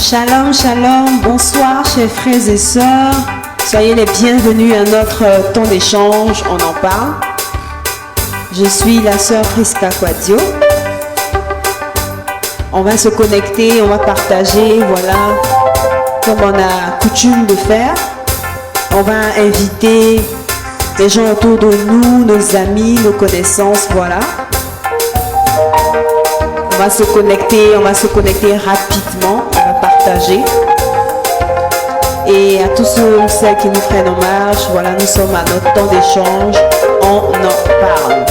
Shalom, shalom, bonsoir chers frères et sœurs. Soyez les bienvenus à notre temps d'échange, on en parle. Je suis la sœur Prisca Quadio. On va se connecter, on va partager, voilà, comme on a coutume de faire. On va inviter les gens autour de nous, nos amis, nos connaissances, voilà. On va se connecter rapidement, on va partager. Et à tous ceux et celles qui nous prennent en marche, voilà, nous sommes à notre temps d'échange, on en parle.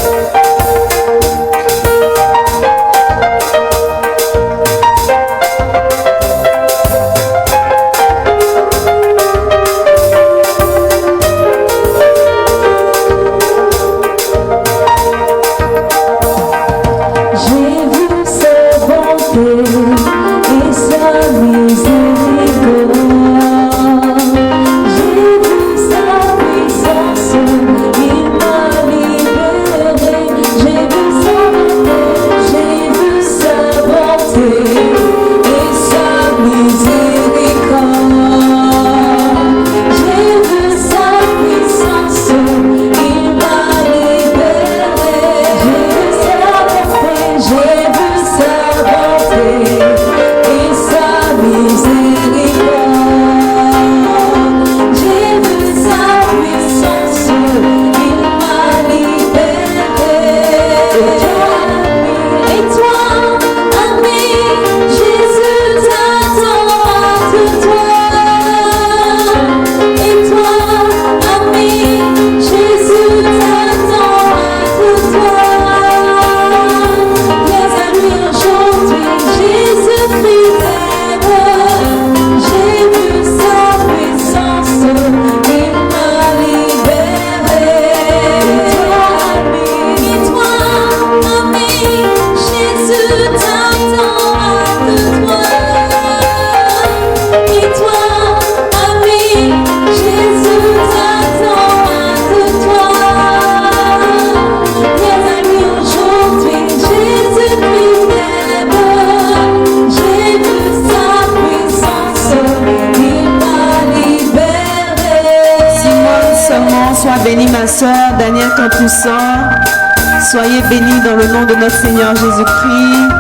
Soyez bénis dans le nom de notre Seigneur Jésus-Christ.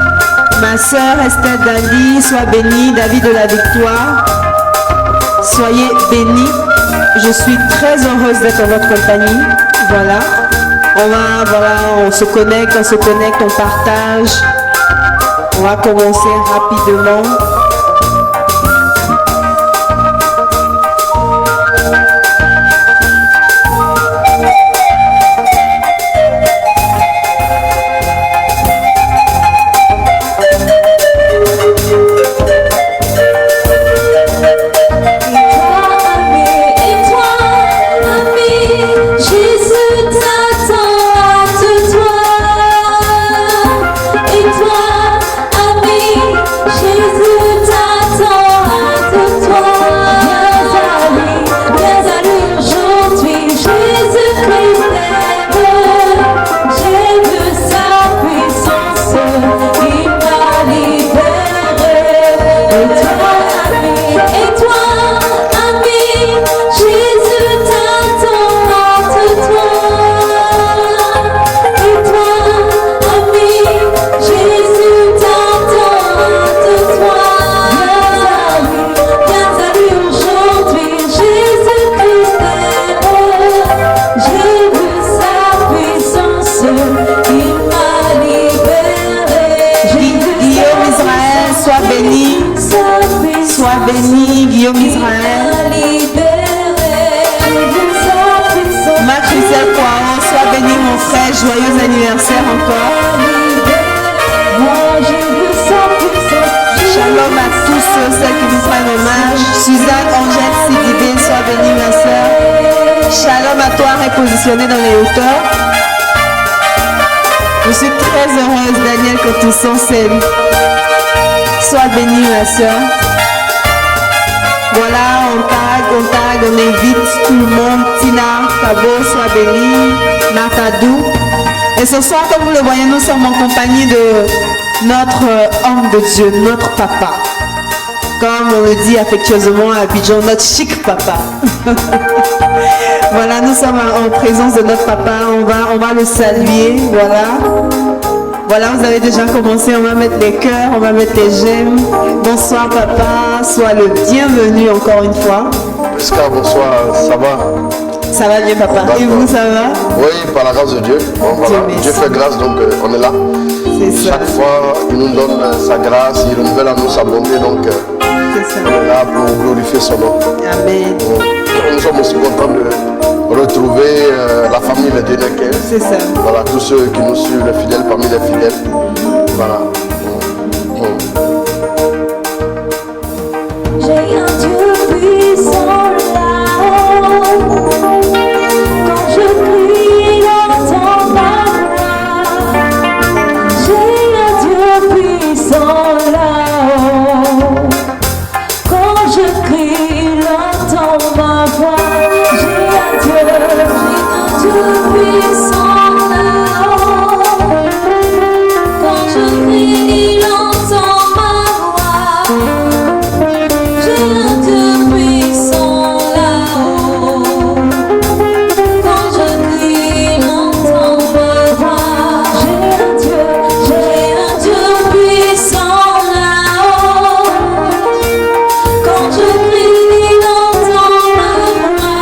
Ma sœur Esther Dali, sois bénie. David de la Victoire, soyez bénis. Je suis très heureuse d'être en votre compagnie. Voilà. On se connecte, on partage. On va commencer rapidement. Joyeux anniversaire encore. Shalom à tous ceux qui nous prennent hommage. Suzanne Angèle Sidibé, sois bénie ma soeur. Shalom à toi repositionné dans les hauteurs. Je suis très heureuse, Daniel Kotousson Sel. Sois bénie ma soeur. Voilà, on tag, on invite tout le monde. Tina, Tabo, sois bénie. Natadou. Et ce soir, comme vous le voyez, nous sommes en compagnie de notre homme de Dieu, notre papa. comme on le dit affectueusement à Abidjan, notre chic papa. Voilà, nous sommes en présence de notre papa, on va le saluer, voilà. Voilà, vous avez déjà commencé, on va mettre les cœurs, on va mettre les j'aime. Bonsoir papa, sois le bienvenu encore une fois. Prisca, bonsoir, ça va? Ça va bien papa, et vous ça va? Oui, par la grâce de Dieu. Bon, voilà. Dieu fait grâce, donc on est là. Chaque fois, il nous donne sa grâce, il renouvelle à nous sa bonté, donc on est là pour glorifier son nom. Amen. Nous sommes aussi contents de retrouver la famille de Dénéquet. C'est ça. Voilà, tous ceux qui nous suivent, les fidèles parmi les fidèles. Voilà. J'ai un Dieu puissant là. Quand je crie, il entend ma voix. J'ai un Dieu puissant là-haut. Quand je crie, il entend ma voix. J'ai un Dieu puissant là-haut. Quand je crie, il entend ma voix. J'ai un Dieu puissant là-haut. Quand je crie, il entend ma voix. J'ai un Dieu puissant là-haut. Quand je crie, il entend ma voix.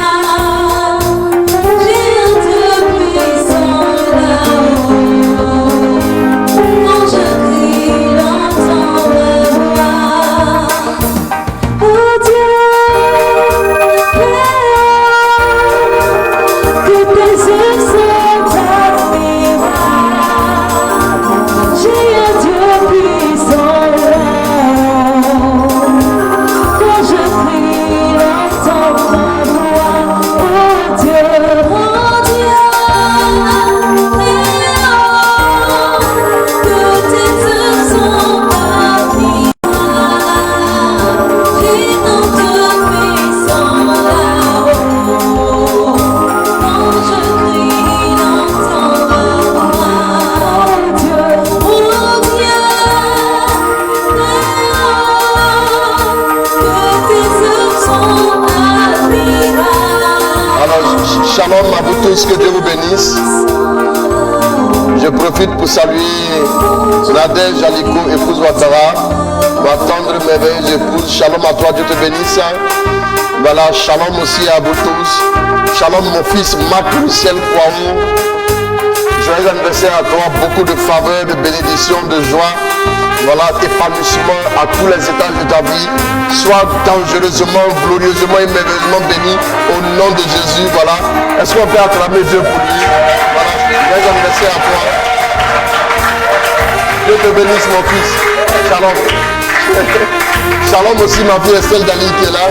J'ai un Dieu puissant là-haut. Quand je crie, il entend ma voix. Oh Dieu, que tes yeux sont admirables. J'ai un Dieu puissant là-haut. Quand je crie, il entend ma voix. Oh Dieu, que tes yeux sont admirables. J'ai un Dieu puissant là-haut. Quand je crie, il entend ma voix. Oh Dieu, que tes yeux sont admirables. Alors, shalom à vous tous, que Dieu vous bénisse. Je profite pour saluer Nadège Jaliko, épouse Ouattara, ma tendre merveilleuse épouse. Shalom à toi, Dieu te bénisse. Voilà, shalom aussi à vous tous. Shalom mon fils Marc Luciel Kouaou. Joyeux anniversaire à toi, beaucoup de faveurs, de bénédictions, de joie. Voilà, épanouissement à tous les étages de ta vie. Sois dangereusement, glorieusement et merveilleusement béni au nom de Jésus. Voilà. Est-ce qu'on peut acclamer Dieu pour lui? Voilà, joyeux anniversaire à toi. Dieu te bénisse mon fils. Shalom. Shalom aussi ma fille Estelle Dali qui est là.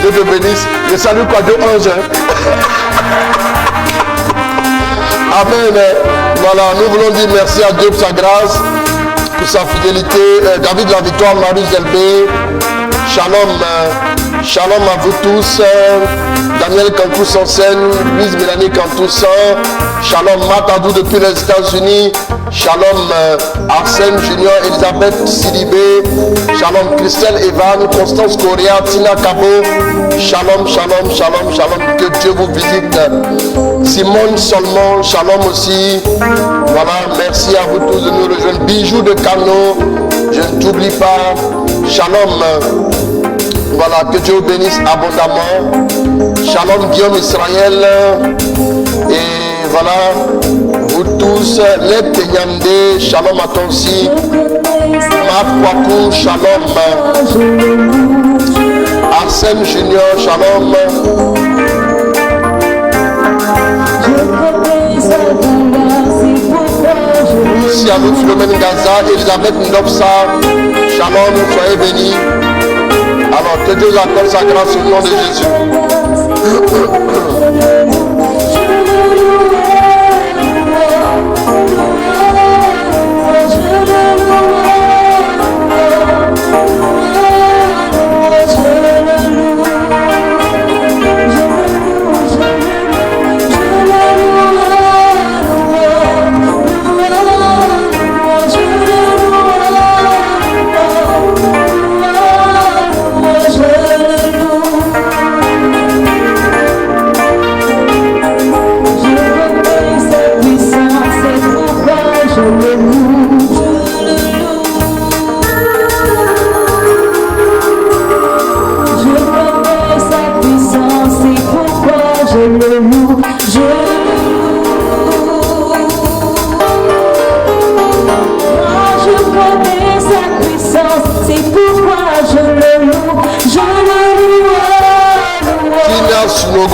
Dieu te bénisse. Je salue quoi Dieu ange. Amen. Voilà, nous voulons dire merci à Dieu pour sa grâce, pour sa fidélité. David La Victoire, Marius Delbé, shalom, shalom à vous tous. Daniel Cantous en scène, Louise Mélanie Cantous, shalom Matadou depuis les États-Unis, shalom Arsène Junior, Elisabeth Sidibé, shalom Christelle Evan, Constance Correa, Tina Cabo, shalom, shalom, shalom, shalom, que Dieu vous visite. Simone Solmon, shalom aussi. Voilà, merci à vous tous de nous rejoindre. Bijoux de Cano, je ne t'oublie pas. Shalom. Voilà, que Dieu vous bénisse abondamment. Shalom Guillaume Israël. Et voilà, vous tous, les Tenyandé, shalom à toi aussi. Marc Kwaku, shalom. Arsène Junior, shalom. Luciano Philomène Gaza, Elisabeth Ndopsa, shalom, soyez bénis. Alors que Dieu accorde sa grâce au nom de Jésus.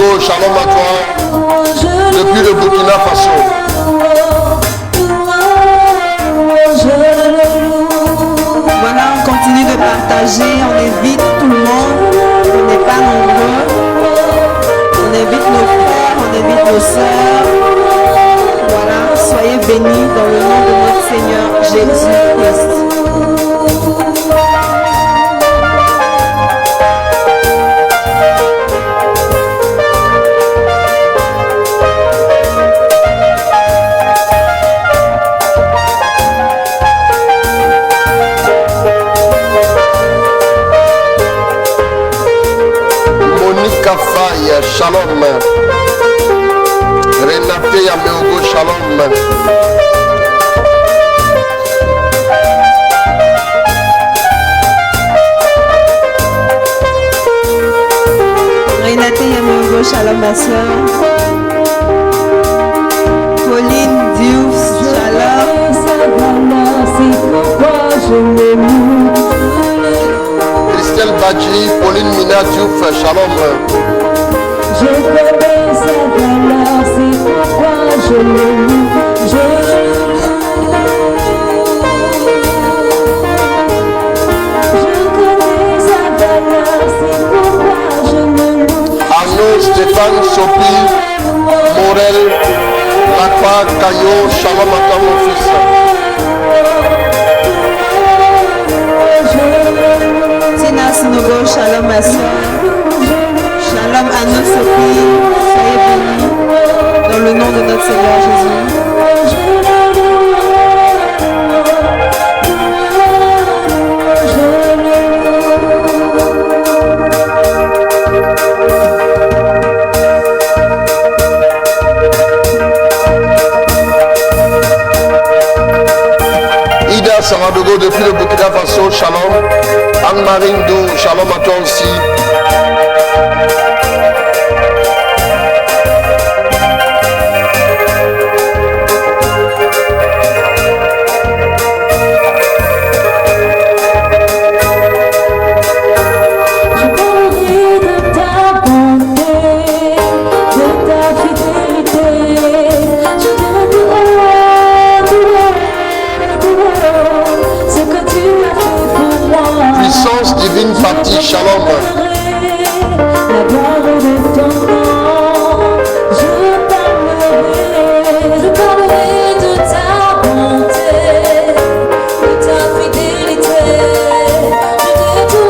Togo, shalom à toi. Depuis le Burkina Faso. Voilà, on continue de partager, on invite tout le monde, on n'est pas nombreux, on invite nos frères, on invite nos sœurs. Voilà, soyez bénis dans le nom de notre Seigneur Jésus-Christ. Faye, shalom. Renate Yameogo, shalom. Renate Yameogo, shalom ma soeur. Pauline Diouf, shalom. Christelle Badji, Pauline Mina Diouf, shalom. Je connais sa valeur, c'est pourquoi je le loue. Je connais sa valeur, c'est pourquoi je le loue. Arnaud, Stéphane, Sophie, Morel, Lakpa, Kayo, shalom à toi mon fils. Tina Sinogo, shalom ma soeur. Shalom à nos Sophie, soyez bénis dans le nom de notre Seigneur Jésus. Ida Samadogo depuis le Burkina Faso, shalom. Anne-Marie Ndou, shalom à toi aussi. Divine Fatih, shalom. La gloire de ton nom, je parlerai de ta bonté, de ta fidélité, je te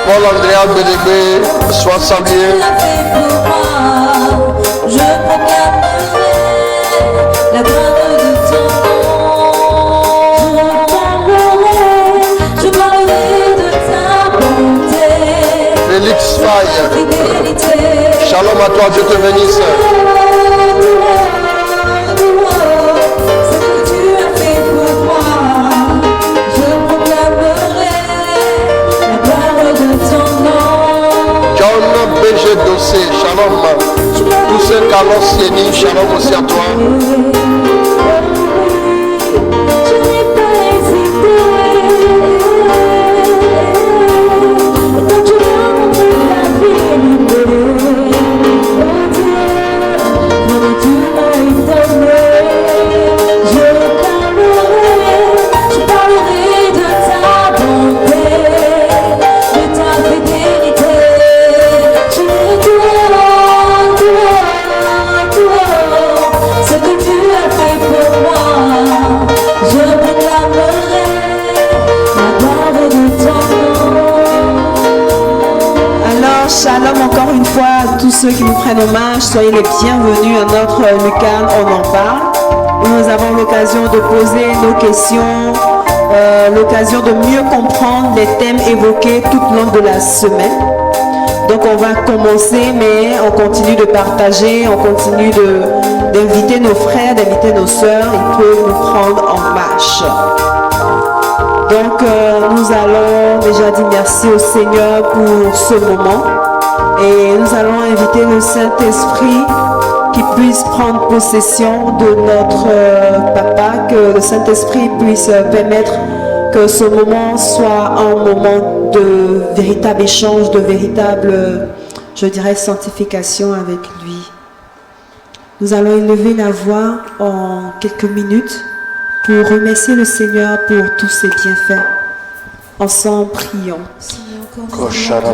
Paul Andrea Bédébé, sois salué. tu as fait pour moi, je proclamerai la gloire de ton nom, je parlerai de ta bonté. Félix Faye, Fidélité. shalom à toi, Dieu te bénisse. Ce que tu as fait pour moi, je proclamerai la gloire de ton nom. John BG Dossé, shalom. Tous ceux Carlos Sieni, shalom aussi à toi. Je n'ai pas hésité. Quand tu m'as montré la vérité, oh Dieu, comment tu m'as étonné. Je parlerai de ta bonté, de ta fidélité. Je ce que tu as fait pour moi, je proclamerai la gloire de ton nom. Alors, shalom encore une fois à tous ceux qui nous prennent hommage. Soyez les bienvenus à notre Lucan, on en parle. Où nous avons l'occasion de poser nos questions, l'occasion de mieux comprendre les thèmes évoqués tout au long de la semaine. Donc on va commencer, mais on continue de partager, on continue d'inviter nos frères, d'inviter nos sœurs. Ils peuvent nous prendre en marche. Donc nous allons déjà dire merci au Seigneur pour ce moment. Et nous allons inviter le Saint-Esprit qui puisse prendre possession de notre papa, que le Saint-Esprit puisse permettre que ce moment soit un moment de véritable échange, de véritable je dirais, sanctification avec lui. Nous allons élever la voix en quelques minutes pour remercier le Seigneur pour tous ses bienfaits. Ensemble, prions.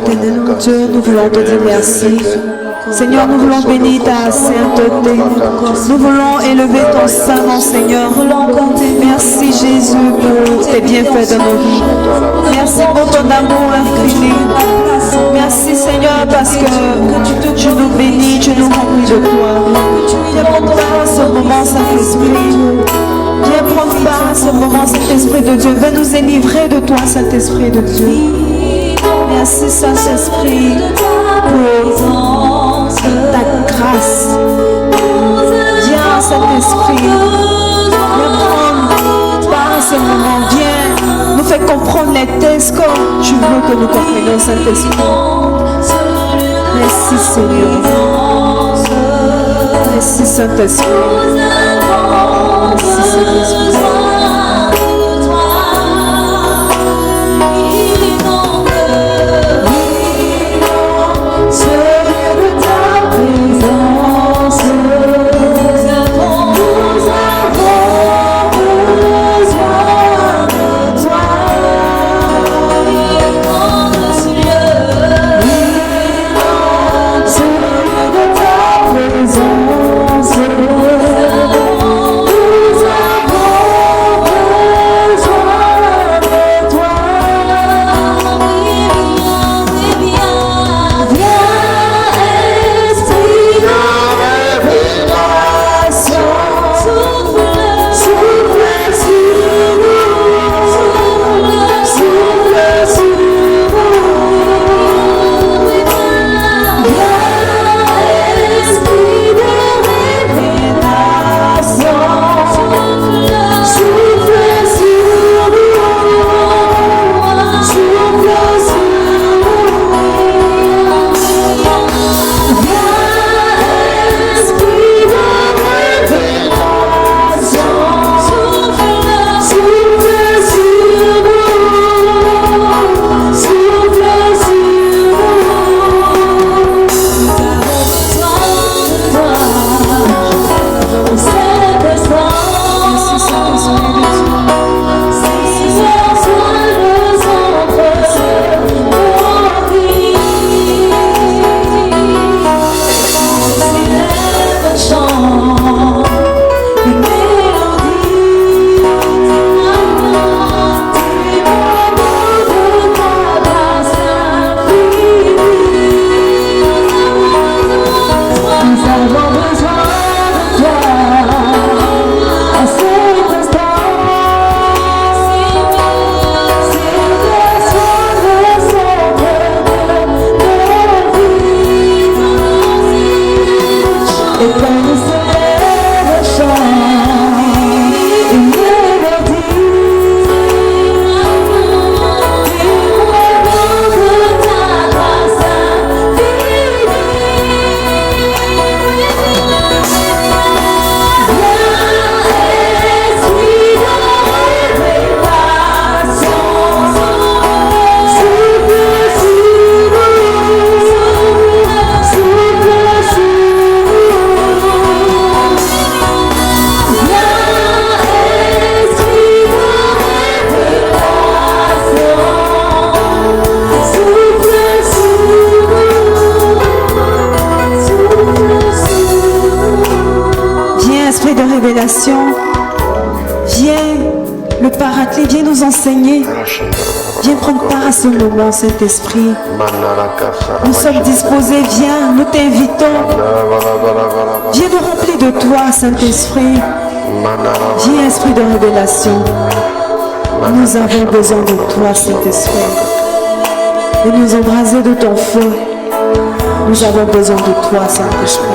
Éternel Dieu, nous voulons te dire merci. Seigneur, nous voulons bénir ta sainteté. Nous voulons élever ton saint nom, Seigneur. Merci Jésus pour tes bienfaits dans nos vies. Merci pour ton amour infini. Merci Seigneur parce que tu nous bénis, tu nous remplis de toi. Viens prendre part à ce moment, Saint-Esprit. Viens prendre part à ce moment, Saint-Esprit de Dieu. Viens nous délivrer de toi, Saint-Esprit de Dieu. Merci Saint-Esprit pour ta grâce. Viens Saint-Esprit, viens prendre part à ce moment. Viens nous faire comprendre les textes comme tu veux que nous comprenions, Saint-Esprit. Merci Seigneur. Merci Saint-Esprit. Merci Saint-Esprit. Viens, le Paraclet, viens nous enseigner. Viens prendre part à ce moment, Saint-Esprit. Nous sommes disposés, viens, nous t'invitons. Viens nous remplir de toi, Saint-Esprit. Viens, Esprit de révélation. Nous avons besoin de toi, Saint-Esprit. Et nous embraser de ton feu. Nous avons besoin de toi, Saint-Esprit.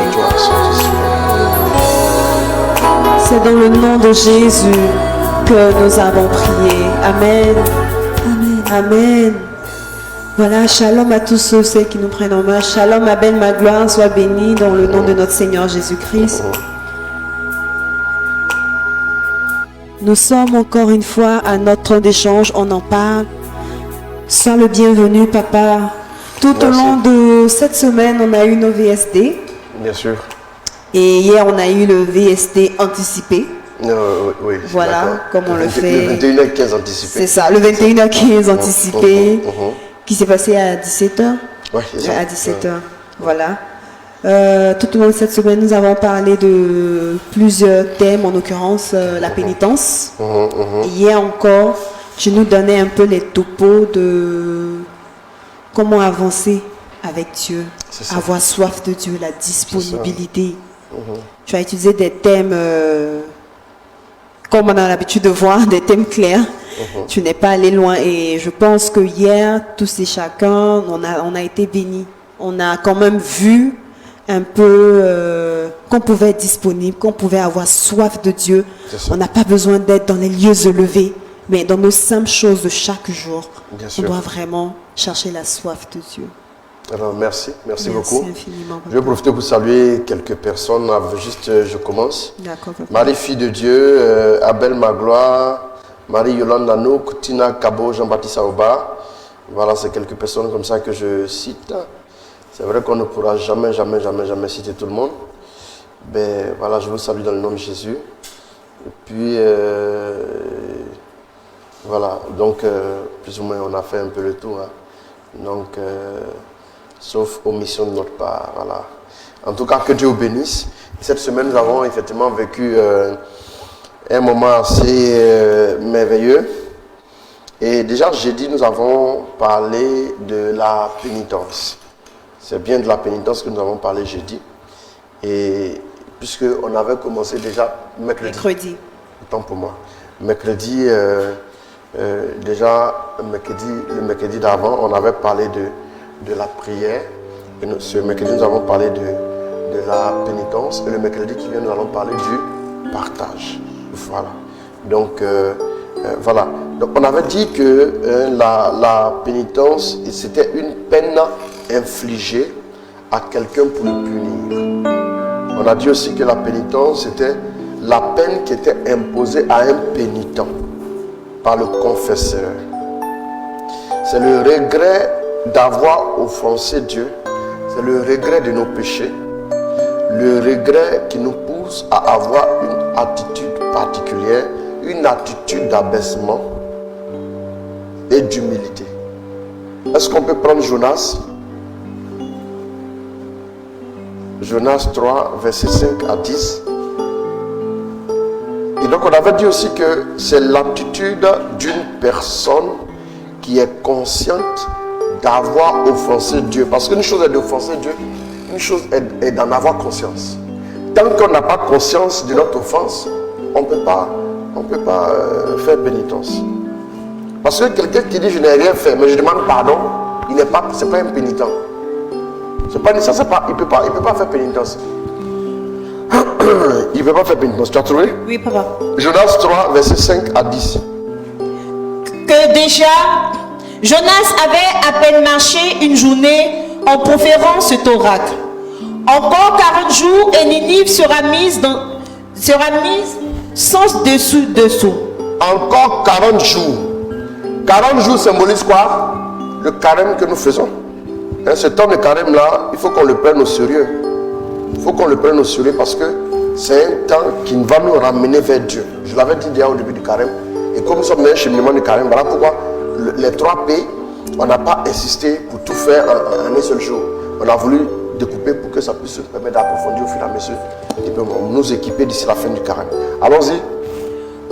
C'est dans le nom de Jésus que nous avons prié. Amen. Amen. Amen. Voilà, shalom à tous ceux qui nous prennent en main. Shalom, ma belle, ma gloire, sois bénie dans le nom de notre Seigneur Jésus-Christ. Nous sommes encore une fois à notre temps d'échange, on en parle. Sois le bienvenu, papa. Tout au Merci. long de cette semaine, on a eu nos VSD. Bien sûr. Et hier, on a eu le VSD anticipé. Oui, Voilà, d'accord. comme on le fait. Le 21h15 anticipé. C'est ça, le 21h15 anticipé, qui s'est passé à 17h. Ouais, c'est ça. À 17h, voilà. Tout au long de cette semaine, nous avons parlé de plusieurs thèmes, en l'occurrence la pénitence. Hier encore, je nous donnais un peu les topos de comment avancer avec Dieu, avoir soif de Dieu, la disponibilité. Tu as utilisé des thèmes, comme on a l'habitude de voir, des thèmes clairs. Tu n'es pas allé loin et je pense que hier, tous et chacun, on a été bénis. On a quand même vu un peu qu'on pouvait être disponible, qu'on pouvait avoir soif de Dieu. On n'a pas besoin d'être dans les lieux élevés, mais dans nos simples choses de chaque jour. On doit vraiment chercher la soif de Dieu. Alors merci beaucoup. Infiniment, papa. Je vais profiter pour saluer quelques personnes. Je commence. D'accord, papa. Marie, fille de Dieu, Abel Magloire, Marie-Yolande Nanouk, Tina Kabo, Jean-Baptiste Aoba. Voilà, c'est quelques personnes comme ça que je cite. C'est vrai qu'on ne pourra jamais citer tout le monde. Mais voilà, je vous salue dans le nom de Jésus. Et puis, voilà, donc, plus ou moins, on a fait un peu le tour. Hein. Donc, sauf omission de notre part, voilà. En tout cas, que Dieu vous bénisse. Cette semaine, nous avons effectivement vécu un moment assez merveilleux. Et déjà, jeudi, nous avons parlé de la pénitence. C'est bien de la pénitence que nous avons parlé jeudi. Et puisqu'on avait commencé déjà mercredi. Autant pour moi. Mercredi, le mercredi d'avant, on avait parlé de la prière. Et ce mercredi, nous avons parlé de la pénitence. Et le mercredi qui vient, nous allons parler du partage. Voilà. Donc, voilà. Donc, on avait dit que la pénitence, c'était une peine infligée à quelqu'un pour le punir. On a dit aussi que la pénitence, c'était la peine qui était imposée à un pénitent par le confesseur. C'est le regret d'avoir offensé Dieu, c'est le regret de nos péchés, le regret qui nous pousse à avoir une attitude particulière, une attitude d'abaissement et d'humilité. Est-ce qu'on peut prendre Jonas? Jonas 3, versets 5 à 10. Et donc on avait dit aussi que c'est l'attitude d'une personne qui est consciente d'avoir offensé Dieu. Parce qu'une chose est d'offenser Dieu, une chose est d'en avoir conscience. Tant qu'on n'a pas conscience de notre offense, on ne peut pas faire pénitence. Parce que quelqu'un qui dit je n'ai rien fait, mais je demande pardon, c'est pas un pénitent. Il ne peut pas faire pénitence. Il ne peut pas faire pénitence. Tu as trouvé? Oui, papa. Jonas 3, versets 5 à 10. Que déjà, Jonas avait à peine marché une journée en proférant cet oracle. Encore 40 jours et Ninive sera mise sans dessous. Encore 40 jours. 40 jours symbolise quoi? Le carême que nous faisons. Ce temps de carême là, il faut qu'on le prenne au sérieux. Il faut qu'on le prenne au sérieux parce que c'est un temps qui va nous ramener vers Dieu. Je l'avais dit déjà au début du carême. Et comme nous sommes dans un cheminement de carême, voilà pourquoi les 3 P, on n'a pas insisté pour tout faire en un seul jour. On a voulu découper pour que ça puisse nous permettre d'approfondir au fur et à mesure et de nous équiper d'ici la fin du carême. Allons-y.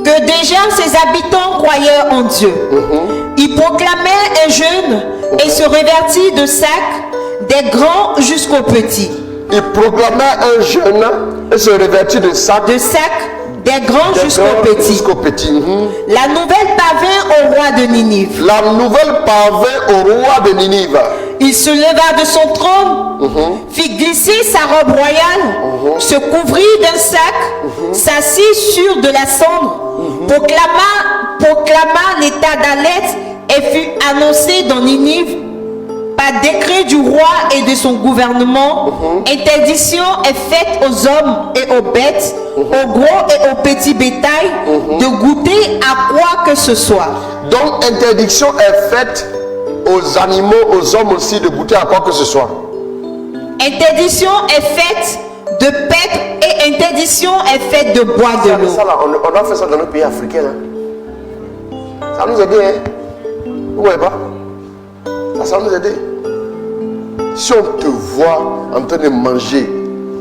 Que déjà ses habitants croyaient en Dieu. Ils proclamaient un jeûne et se revêtirent de sacs, des grands jusqu'aux petits. Ils proclamaient un jeûne et se revêtirent de sacs. Des grands jusqu'aux petits. La nouvelle parvint au roi de Ninive. Il se leva de son trône, fit glisser sa robe royale, se couvrit d'un sac, s'assit sur de la cendre, proclama l'état d'alerte et fut annoncé dans Ninive par décret du roi et de son gouvernement. Interdiction est faite aux hommes et aux bêtes, aux gros et aux petits bétails, de goûter à quoi que ce soit. Donc interdiction est faite aux animaux, aux hommes aussi de goûter à quoi que ce soit. Interdiction est faite de paître et interdiction est faite de boire de l'eau. Ça, là, on a fait ça dans nos pays africains. Là. Ça nous aide, hein? Vous voyez pas? Ça nous aide. Si on te voit en train de manger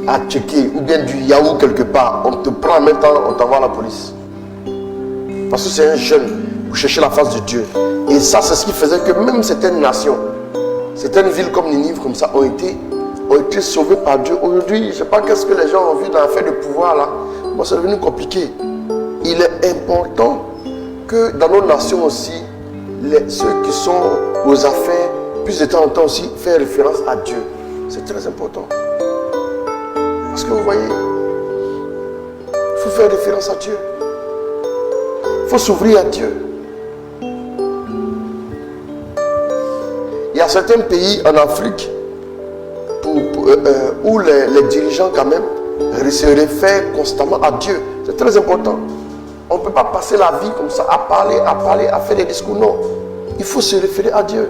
à checker ou bien du yaourt quelque part, on te prend en même temps, on t'envoie à la police. Parce que c'est un jeune pour chercher la face de Dieu. Et ça, c'est ce qui faisait que même certaines nations, certaines villes comme Ninive, comme ça, ont été sauvées par Dieu. Aujourd'hui, je ne sais pas qu'est-ce que les gens ont vu dans l'affaire de pouvoir là. Moi, c'est devenu compliqué. Il est important que dans nos nations aussi, ceux qui sont aux affaires puissent de temps en temps aussi faire référence à Dieu. C'est très important. Parce que vous voyez, il faut faire référence à Dieu. Il faut s'ouvrir à Dieu. Il y a certains pays en Afrique où les dirigeants quand même se réfèrent constamment à Dieu. C'est très important. On ne peut pas passer la vie comme ça, à parler, à faire des discours. Non. Il faut se référer à Dieu.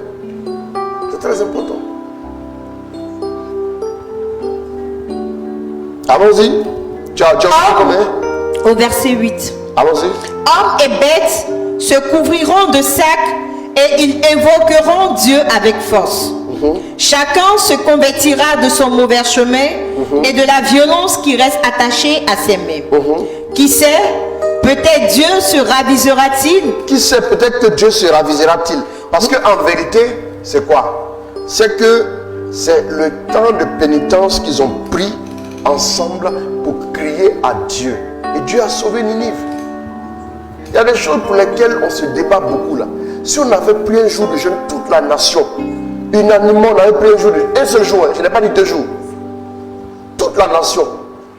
C'est très important. Allons-y. Tu as combien? Au verset 8. Allons-y. Hommes et bêtes se couvriront de sacs et ils invoqueront Dieu avec force. Chacun se convertira de son mauvais chemin et de la violence qui reste attachée à ses mains. Qui sait, peut-être Dieu se ravisera-t-il? Qui sait, peut-être que Dieu se ravisera-t-il? Parce qu'en vérité, c'est quoi? C'est que c'est le temps de pénitence qu'ils ont pris ensemble pour crier à Dieu. Et Dieu a sauvé Ninive. Il y a des choses pour lesquelles on se débat beaucoup là. Si on avait pris un jour de jeûne, toute la nation, unanimement, on avait pris un seul jour, je n'ai pas dit 2 jours. Toute la nation,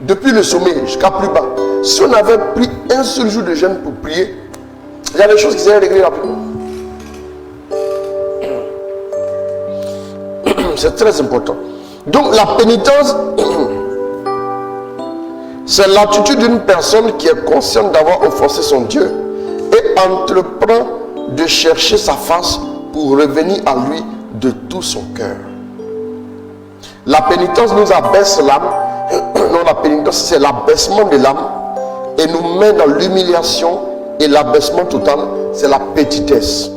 depuis le sommet jusqu'à plus bas. Si on avait pris un seul jour de jeûne pour prier, il y a des choses qui seraient réglées rapidement. C'est très important. Donc la pénitence, c'est l'attitude d'une personne qui est consciente d'avoir offensé son Dieu et entreprend de chercher sa face pour revenir à lui de tout son cœur. La pénitence nous abaisse l'âme. Non, la pénitence, c'est l'abaissement de l'âme et nous met dans l'humiliation, et l'abaissement total, c'est la petitesse.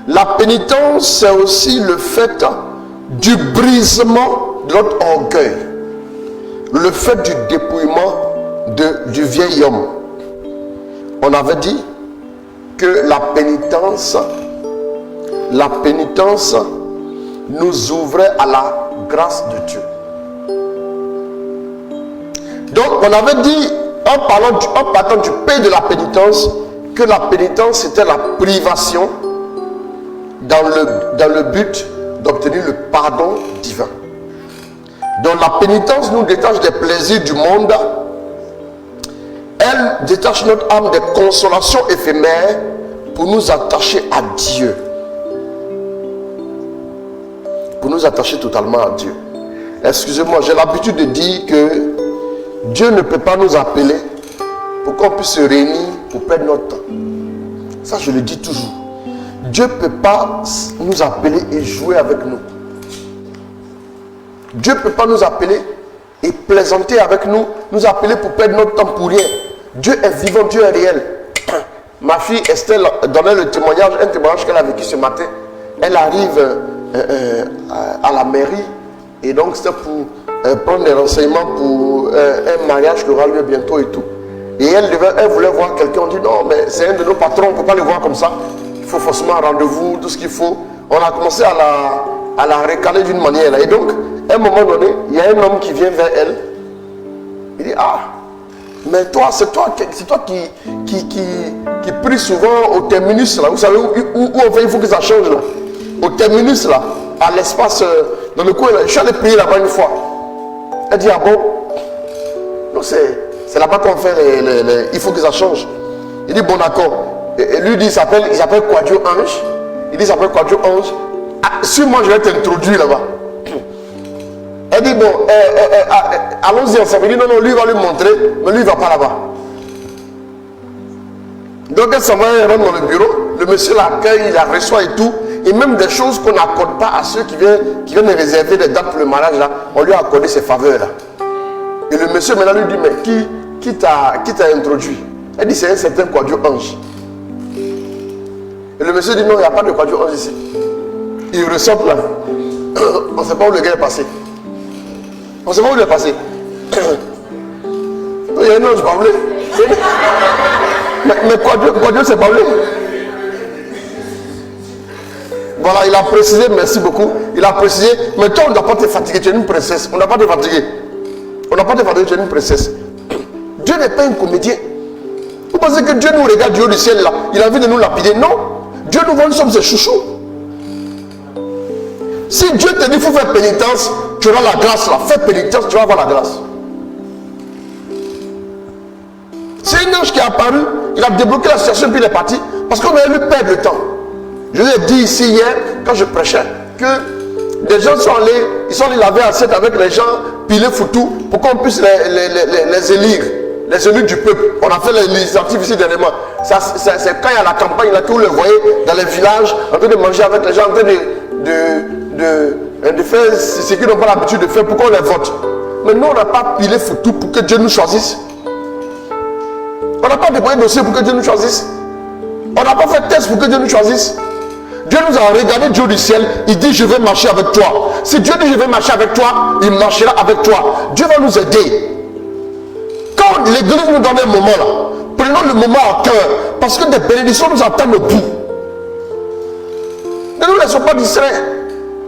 La pénitence, c'est aussi le fait du brisement de notre orgueil, le fait du dépouillement du vieil homme. On avait dit que la pénitence nous ouvrait à la grâce de Dieu. Donc on avait dit, en partant du pays de la pénitence, que la pénitence c'était la privation dans le but d'obtenir le pardon divin. Donc la pénitence nous détache des plaisirs du monde. Elle détache notre âme des consolations éphémères pour nous attacher à Dieu. Pour nous attacher totalement à Dieu. Excusez-moi, j'ai l'habitude de dire que Dieu ne peut pas nous appeler pour qu'on puisse se réunir pour perdre notre temps. Ça, je le dis toujours. Dieu ne peut pas nous appeler et jouer avec nous. Dieu ne peut pas nous appeler et plaisanter avec nous, nous appeler pour perdre notre temps pour rien. Dieu est vivant, Dieu est réel. Ma fille Estelle donnait un témoignage qu'elle a vécu ce matin. Elle arrive à la mairie et donc c'était pour prendre des renseignements pour un mariage qui aura lieu bientôt et tout. Et elle voulait voir quelqu'un. On dit non, mais c'est un de nos patrons, on ne peut pas le voir comme ça. Il faut forcément un rendez-vous, tout ce qu'il faut. On a commencé à la recaler d'une manière. Et donc, à un moment donné, il y a un homme qui vient vers elle. Il dit, ah, mais toi, c'est toi qui prie souvent au terminus là. Vous savez où on fait, il faut que ça change là. Au terminus là, à l'espace, dans le coin là. Je suis allé prier là-bas une fois. Elle dit, ah bon? Donc c'est là-bas qu'on fait il faut que ça change. Il dit, bon d'accord. Et lui dit, il s'appelle Quadio Ange. Il dit, il s'appelle Quadio Ange. Ah, suis-moi, je vais t'introduire là-bas. Elle dit, bon, allons-y ensemble. Il dit, non, lui va lui montrer, mais lui il ne va pas là-bas. Donc elle s'en va, elle rentre dans le bureau, le monsieur l'accueille, il la reçoit et tout. Et même des choses qu'on n'accorde pas à ceux qui viennent réserver des dates pour le mariage, là, on lui a accordé ces faveurs-là. Et le monsieur maintenant lui dit, mais qui t'a introduit? Elle dit, c'est un certain Quadio Ange. Et le monsieur dit, non, il n'y a pas de Quadio Ange ici. Il ressort là. On ne sait pas où le gars est passé. On ne sait pas où il est passé. Il y a un ange parlé. Mais Quadio c'est parlé. Voilà, il a précisé, merci beaucoup. Il a précisé, mais toi on ne doit pas te fatiguer, tu es une princesse. On ne doit pas te fatiguer. On ne doit pas te fatiguer, tu es une princesse. Dieu n'est pas un comédien. Vous pensez que Dieu nous regarde du haut du ciel là, il a envie de nous lapider? Non. Dieu nous voit, nous sommes ses chouchous. Si Dieu te dit qu'il faut faire pénitence, tu auras la grâce là. Fais pénitence, tu vas avoir la grâce. C'est un ange qui est apparu, il a débloqué la situation puis il est parti. Parce qu'on a eu perdre le temps. Je vous ai dit ici hier, quand je prêchais, que des gens sont allés, ils sont allés laver assiette avec les gens, piler foutu, pour qu'on puisse les élire. Les élus du peuple. On a fait les législatives ici dernièrement. C'est quand il y a la campagne, là, que vous les voyez dans les villages, en train de manger avec les gens, en train de faire ce qu'ils n'ont pas l'habitude de faire pour qu'on les vote. Mais nous, on n'a pas pilé foutu pour que Dieu nous choisisse. On n'a pas déployé dossier pour que Dieu nous choisisse. On n'a pas fait test pour que Dieu nous choisisse. Dieu nous a regardé Dieu du ciel, il dit je vais marcher avec toi. Si Dieu dit je vais marcher avec toi, il marchera avec toi. Dieu va nous aider. Quand l'église nous donne un moment là, prenons le moment à cœur, parce que des bénédictions nous attendent au bout. Ne nous laissons pas distraire.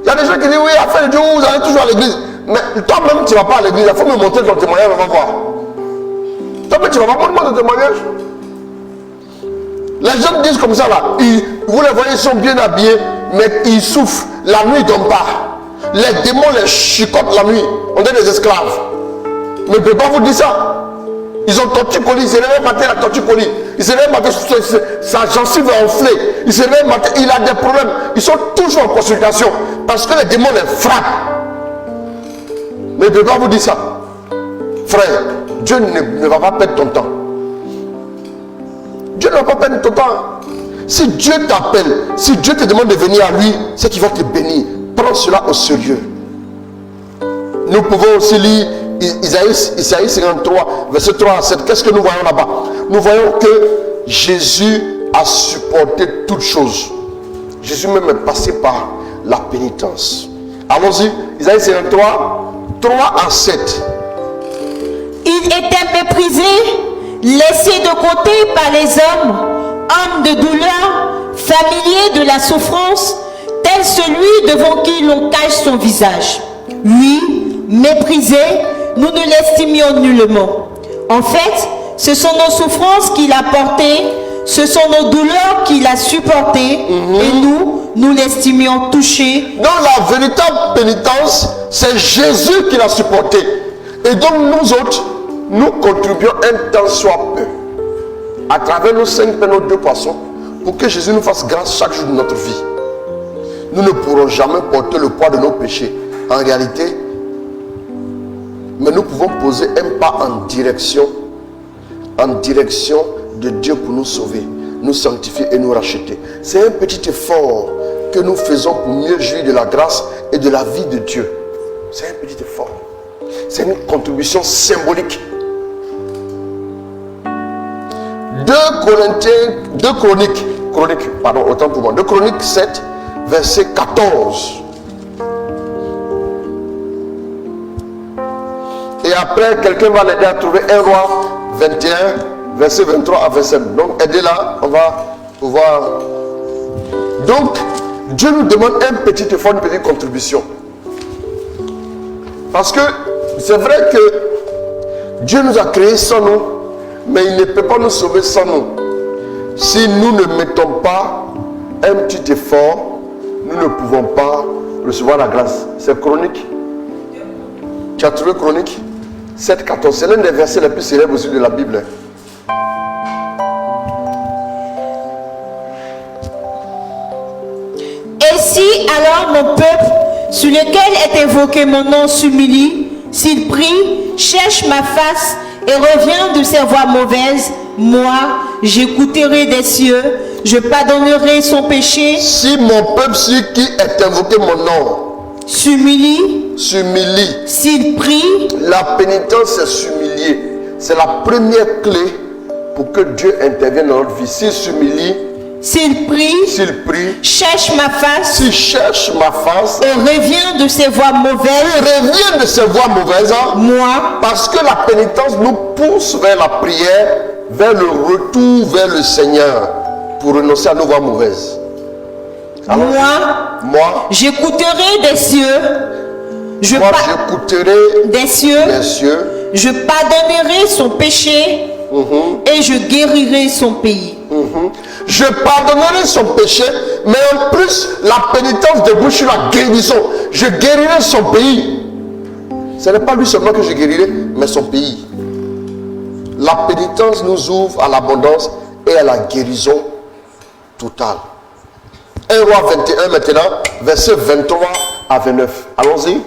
Il y a des gens qui disent oui, à la fin de Dieu, vous allez toujours à l'église. Mais toi-même, tu ne vas pas à l'église, il faut me montrer ton témoignage, on va voir. Toi-même, tu ne vas pas montrer ton témoignage. Les gens disent comme ça là, vous les voyez, ils sont bien habillés, mais ils souffrent. La nuit, ils ne dorment pas. Les démons les chicotent la nuit. On est des esclaves. Mais je ne peux pas vous dire ça. Ils ont torticolis, ils se réveillent matin la torticolis. Ils se réveillent matin, sa gencive est enflée. Ils se réveillent matin, il a des problèmes. Ils sont toujours en consultation parce que les démons les frappent. Mais je ne peux pas vous dire ça. Frère, Dieu ne va pas perdre ton temps. Dieu ne va pas perdre ton temps. Si Dieu t'appelle, si Dieu te demande de venir à lui, c'est qu'il va te bénir. Prends cela au sérieux. Nous pouvons aussi lire Isaïe 53, verset 3 à 7. Qu'est-ce que nous voyons là-bas? Nous voyons que Jésus a supporté toutes choses. Jésus même est passé par la pénitence. Allons-y, Isaïe 53, 3 à 7. Il était méprisé, laissé de côté par les hommes de douleur, familier de la souffrance, tel celui devant qui l'on cache son visage. Lui, méprisé, nous ne l'estimions nullement. En fait, ce sont nos souffrances qu'il a portées, ce sont nos douleurs qu'il a supportées, et nous l'estimions touché. Donc la véritable pénitence, c'est Jésus qui l'a supporté. Et donc nous autres, nous contribuons un temps soit peu, à travers nos 5 pains, nos 2 poissons, pour que Jésus nous fasse grâce chaque jour de notre vie. Nous ne pourrons jamais porter le poids de nos péchés. En réalité, mais nous pouvons poser un pas en direction de Dieu pour nous sauver, nous sanctifier et nous racheter. C'est un petit effort que nous faisons pour mieux jouir de la grâce et de la vie de Dieu. C'est un petit effort. C'est une contribution symbolique. 2 Chroniques 7, verset 14. Et après, quelqu'un va l'aider à trouver 1 Roi 21, verset 23 à 27. Donc, aidez-la, on va pouvoir. Donc, Dieu nous demande un petit effort, une petite contribution. Parce que c'est vrai que Dieu nous a créés sans nous, mais il ne peut pas nous sauver sans nous. Si nous ne mettons pas un petit effort, nous ne pouvons pas recevoir la grâce. C'est Chronique. Tu as trouvé Chronique 7, 14. C'est l'un des versets les plus célèbres aussi de la Bible. Et si alors mon peuple, sur lequel est évoqué mon nom, s'humilie, s'il prie, cherche ma face et revient de ses voies mauvaises, moi, j'écouterai des cieux, je pardonnerai son péché, Si mon peuple sur qui est invoqué mon nom s'humilie, s'humilie, s'il prie, la pénitence c'est s'humilier. C'est la première clé pour que Dieu intervienne dans notre vie. S'il s'humilie, s'il prie, s'il prie, cherche ma face s'il cherche ma face, et revient de ses voies mauvaises, il revient de ses voies mauvaises. moi, Parce que la pénitence nous pousse vers la prière, vers le retour vers le Seigneur pour renoncer à nos voies mauvaises. Alors, moi, j'écouterai des cieux, j'écouterai des cieux, des cieux, je pardonnerai son péché et je guérirai son pays. je pardonnerai son péché, mais en plus, la pénitence débouche sur la guérison. Je guérirai son pays. Ce n'est pas lui seulement que je guérirai, mais son pays. La pénitence nous ouvre à l'abondance et à la guérison totale. 1 Roi 21 maintenant, versets 23 à 29. Allons-y.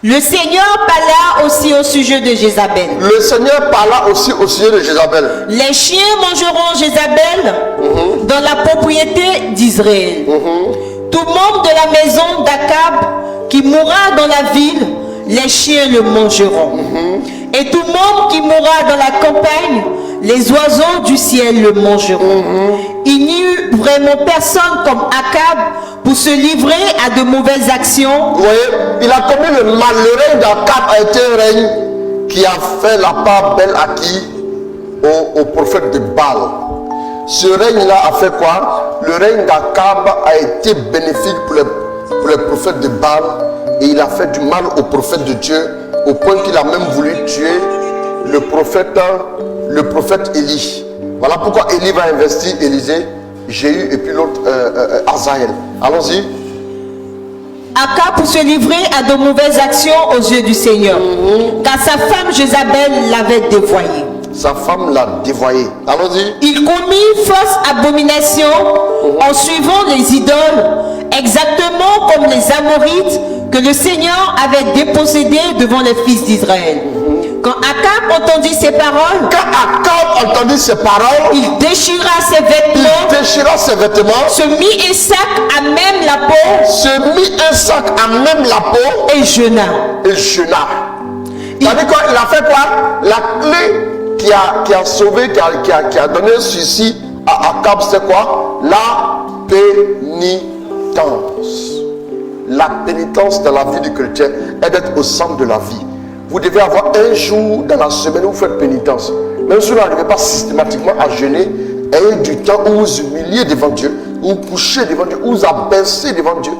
Le Seigneur parla aussi au sujet de Jézabel. Le Seigneur parla aussi au sujet de Jézabel. Les chiens mangeront Jézabel dans la propriété d'Israël. Tout membre de la maison d'Akab qui mourra dans la ville, les chiens le mangeront. Et tout membre qui mourra dans la campagne, les oiseaux du ciel le mangeront. Il n'y eut vraiment personne comme Akab pour se livrer à de mauvaises actions. Vous voyez, il a commis le mal. Le règne d'Akab a été un règne qui a fait la part belle à qui? Au prophète de Baal. Ce règne-là a fait quoi? Le règne d'Akab a été bénéfique pour les prophètes de Baal. Et il a fait du mal aux prophètes de Dieu, au point qu'il a même voulu tuer le prophète Élie. Voilà pourquoi Élie va investir Élisée, Jéhu et puis l'autre Azaël. Allons-y. Akab pour se livrer à de mauvaises actions aux yeux du Seigneur. Car sa femme Jézabel l'avait dévoyé. Sa femme l'a dévoyé. Allons-y. Il commit fausse abomination en suivant les idoles, exactement comme les Amorites que le Seigneur avait dépossédés devant les fils d'Israël. Quand Akab entendit ces paroles, il déchira ses vêtements, se mit un sac à même la peau, et jeûna. C'est-à-dire qu'il a fait quoi? La clé qui a sauvé, qui a donné ceci à Akab, c'est quoi? La pénitence. La pénitence dans la vie du chrétien est d'être au centre de la vie. Vous devez avoir un jour dans la semaine où vous faites pénitence. Même si vous n'arrivez pas systématiquement à jeûner, ayez du temps où vous humiliez devant Dieu, où vous couchez devant Dieu, où vous abaissez devant Dieu,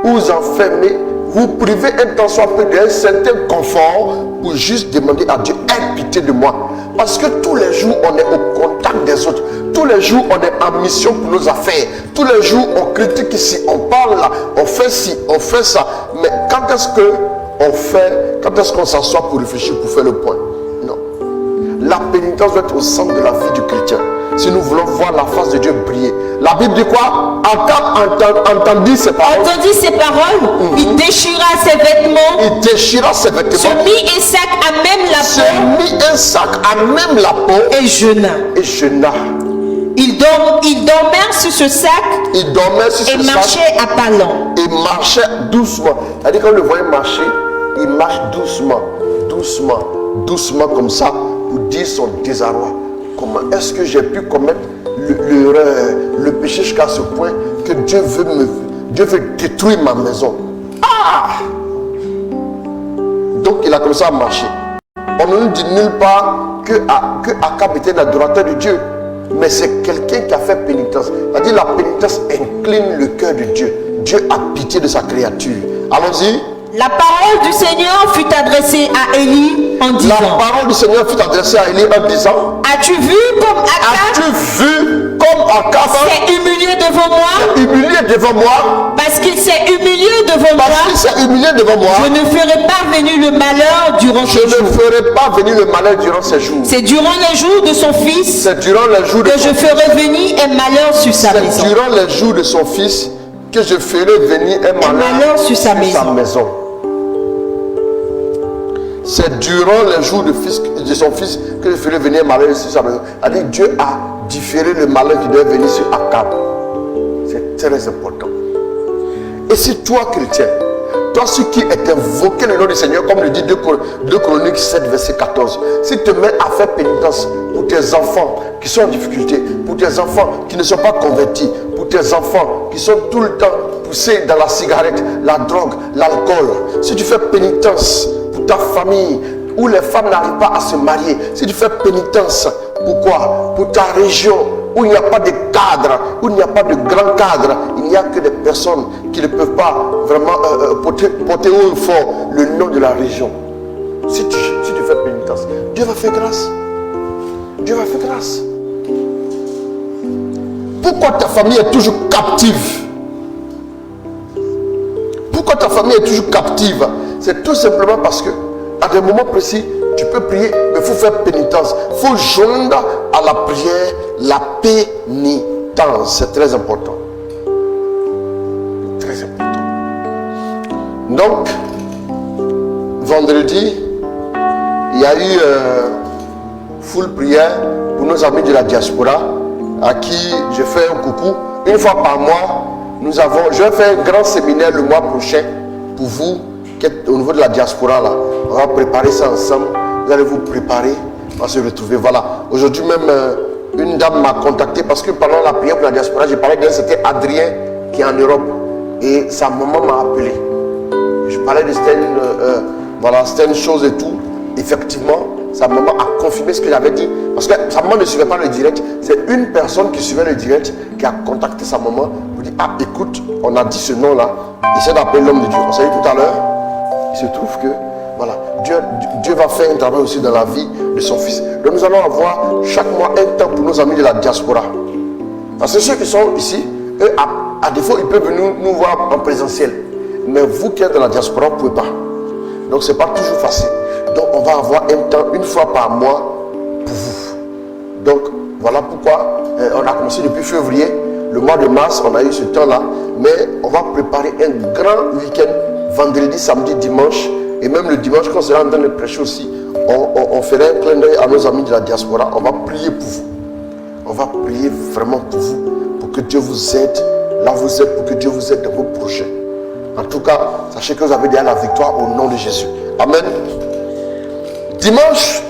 où vous enfermez, vous privez un temps soit peu d'un certain confort pour juste demander à Dieu, aie pitié de moi. Parce que tous les jours, on est au contact des autres. Tous les jours, on est en mission pour nos affaires. Tous les jours, on critique ici, on parle là, on fait ci, on fait ça. Mais quand est-ce qu'on s'assoit pour réfléchir, pour faire le point? Non. La pénitence doit être au centre de la vie du chrétien. Si nous voulons voir la face de Dieu briller. La Bible dit quoi? Akab entendit ces paroles. Il déchira ses vêtements. Se mit un sac à même la peau. Et jeûna. Il dormait sur ce sac. Et marchait à pas lents. Il marchait doucement. C'est-à-dire quand on le voyait marcher, il marche doucement comme ça pour dire son désarroi. Comment est-ce que j'ai pu commettre l'erreur, le péché jusqu'à ce point que Dieu veut détruire ma maison? Donc il a commencé à marcher. On ne nous dit nulle part que Akab était l'adorateur de Dieu. Mais c'est quelqu'un qui a fait pénitence. C'est-à-dire la pénitence incline le cœur de Dieu. Dieu a pitié de sa créature. Allons-y. La parole du Seigneur fut adressée à Élie en disant. La parole du Seigneur fut adressée à Élie en disant. As-tu vu comme Akab s'est humilié devant moi? Parce qu'il s'est humilié devant moi. Je ne ferai pas venir le malheur durant ses jours. C'est durant les jours de son fils que je ferai venir un malheur sur sa maison. C'est durant les jours de son fils que je ferai venir un malheur sur sa maison. c'est durant les jours de son fils que je ferai venir malheur sur sa maison. Dieu a différé le malheur qui devait venir sur Akab. C'est très important. Et si toi, chrétien, toi, celui qui est invoqué le nom du Seigneur, comme le dit 2 Chroniques 7, verset 14, si tu te mets à faire pénitence pour tes enfants qui sont en difficulté, pour tes enfants qui ne sont pas convertis, pour tes enfants qui sont tout le temps poussés dans la cigarette, la drogue, l'alcool, si tu fais pénitence pour ta famille, où les femmes n'arrivent pas à se marier, si tu fais pénitence, pourquoi? Pour ta région, où il n'y a pas de cadre, où il n'y a pas de grand cadre, il n'y a que des personnes qui ne peuvent pas vraiment porter haut et fort le nom de la région. Si tu fais pénitence, Dieu va faire grâce. Dieu va faire grâce. Pourquoi ta famille est toujours captive? Pourquoi ta famille est toujours captive? C'est tout simplement parce que à des moments précis, tu peux prier, mais il faut faire pénitence. Il faut joindre à la prière la pénitence. C'est très important. Très important. Donc, vendredi, il y a eu full prière pour nos amis de la diaspora à qui je fais un coucou. Une fois par mois, je vais faire un grand séminaire le mois prochain pour vous qui êtes au niveau de la diaspora là. On va préparer ça ensemble. Vous allez vous préparer, on va se retrouver. Voilà. Aujourd'hui même, une dame m'a contacté parce que pendant la prière pour la diaspora, j'ai parlé d'elle, c'était Adrien qui est en Europe. Et sa maman m'a appelé. Je parlais de certaines choses et tout. Effectivement, sa maman a confirmé ce que j'avais dit. Parce que sa maman ne suivait pas le direct. C'est une personne qui suivait le direct qui a contacté sa maman pour dire, ah écoute, on a dit ce nom-là. Essaie d'appeler l'homme de Dieu. On s'est dit tout à l'heure. Il se trouve que voilà, Dieu va faire un travail aussi dans la vie de son fils. Donc nous allons avoir chaque mois un temps pour nos amis de la diaspora. Parce que ceux qui sont ici, eux, à défaut, ils peuvent venir nous voir en présentiel. Mais vous qui êtes dans la diaspora, vous ne pouvez pas. Donc ce n'est pas toujours facile. Donc on va avoir un temps, une fois par mois, pour vous. Donc voilà pourquoi on a commencé depuis février. Le mois de mars, on a eu ce temps-là. Mais on va préparer un grand week-end, vendredi, samedi, dimanche. Et même le dimanche, quand on sera en train de prêcher aussi, on fera un clin d'œil à nos amis de la diaspora. On va prier pour vous. On va prier vraiment pour vous. Pour que Dieu vous aide. Là où vous êtes, pour que Dieu vous aide dans vos projets. En tout cas, sachez que vous avez déjà la victoire au nom de Jésus. Amen. Dimanche,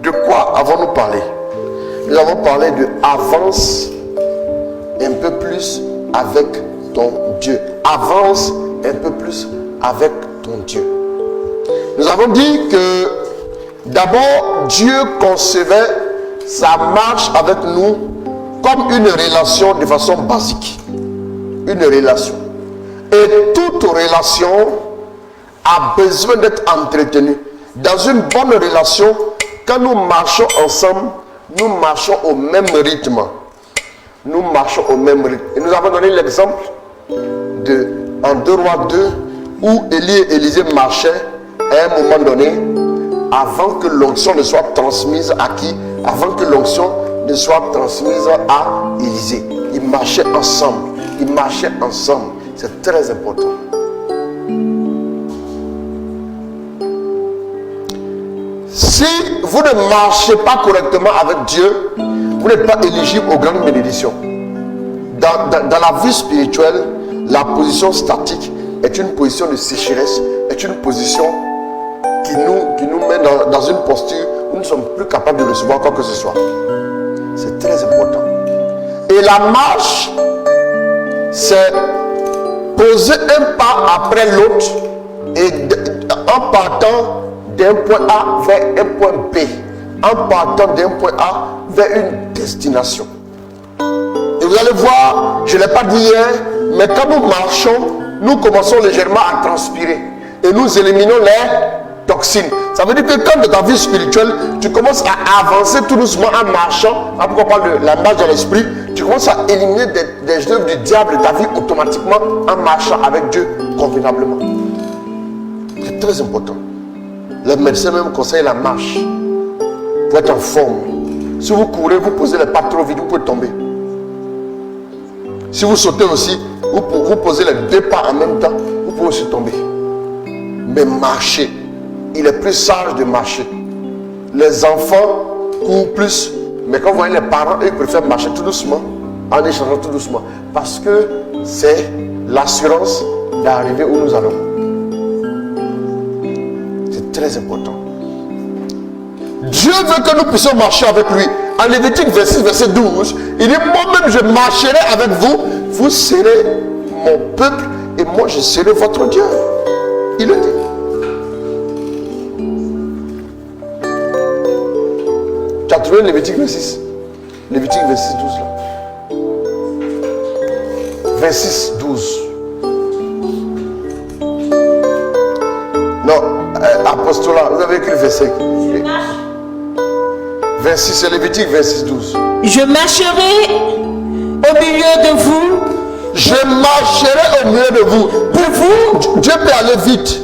de quoi avons-nous parlé? Nous avons parlé de avance un peu plus avec ton Dieu. Avance un peu plus avec ton Dieu. Nous avons dit que d'abord, Dieu concevait sa marche avec nous comme une relation de façon basique. Une relation. Et toute relation a besoin d'être entretenue. Dans une bonne relation, quand nous marchons ensemble, nous marchons au même rythme. Nous marchons au même rythme. Et nous avons donné l'exemple en 2 Rois 2 où Élie et Élisée marchaient à un moment donné avant que l'onction ne soit transmise à qui? Avant que l'onction ne soit transmise à Élisée. Ils marchaient ensemble. Ils marchaient ensemble. C'est très important. Si vous ne marchez pas correctement avec Dieu, vous n'êtes pas éligible aux grandes bénédictions. Dans la vie spirituelle, la position statique est une position de sécheresse, est une position qui nous met dans une posture où nous ne sommes plus capables de recevoir quoi que ce soit. C'est très important. Et la marche, c'est poser un pas après l'autre et en partant d'un point A vers un point B, en partant d'un point A vers une destination. Et vous allez voir, je ne l'ai pas dit hier, mais quand nous marchons, nous commençons légèrement à transpirer et nous éliminons les toxines. Ça veut dire que quand dans ta vie spirituelle, tu commences à avancer tout doucement en marchant, après on parle de la marche de l'esprit, tu commences à éliminer des œuvres du diable de ta vie automatiquement en marchant avec Dieu convenablement. C'est très important. Les médecins même conseillent la marche pour être en forme. Si vous courez, vous posez les pas trop vite, vous pouvez tomber. Si vous sautez aussi, vous posez les 2 pas en même temps, vous pouvez aussi tomber. Mais marchez. il est plus sage de marcher. Les enfants courent plus, mais quand vous voyez les parents, ils préfèrent marcher tout doucement, en échangeant tout doucement. Parce que c'est l'assurance d'arriver où nous allons. C'est très important. Dieu veut que nous puissions marcher avec lui. En Lévitique 26, verset 12, il dit, moi-même je marcherai avec vous, vous serez mon peuple et moi je serai votre Dieu. Il le dit. Tu as trouvé Lévitique 26? Lévitique 26, 12 là. 26, 12. Non, apostolat, vous avez écrit le verset. 26, c'est Lévitique 26, 12. Je marcherai au milieu de vous. Je marcherai au milieu de vous. Pour vous, Dieu peut aller vite.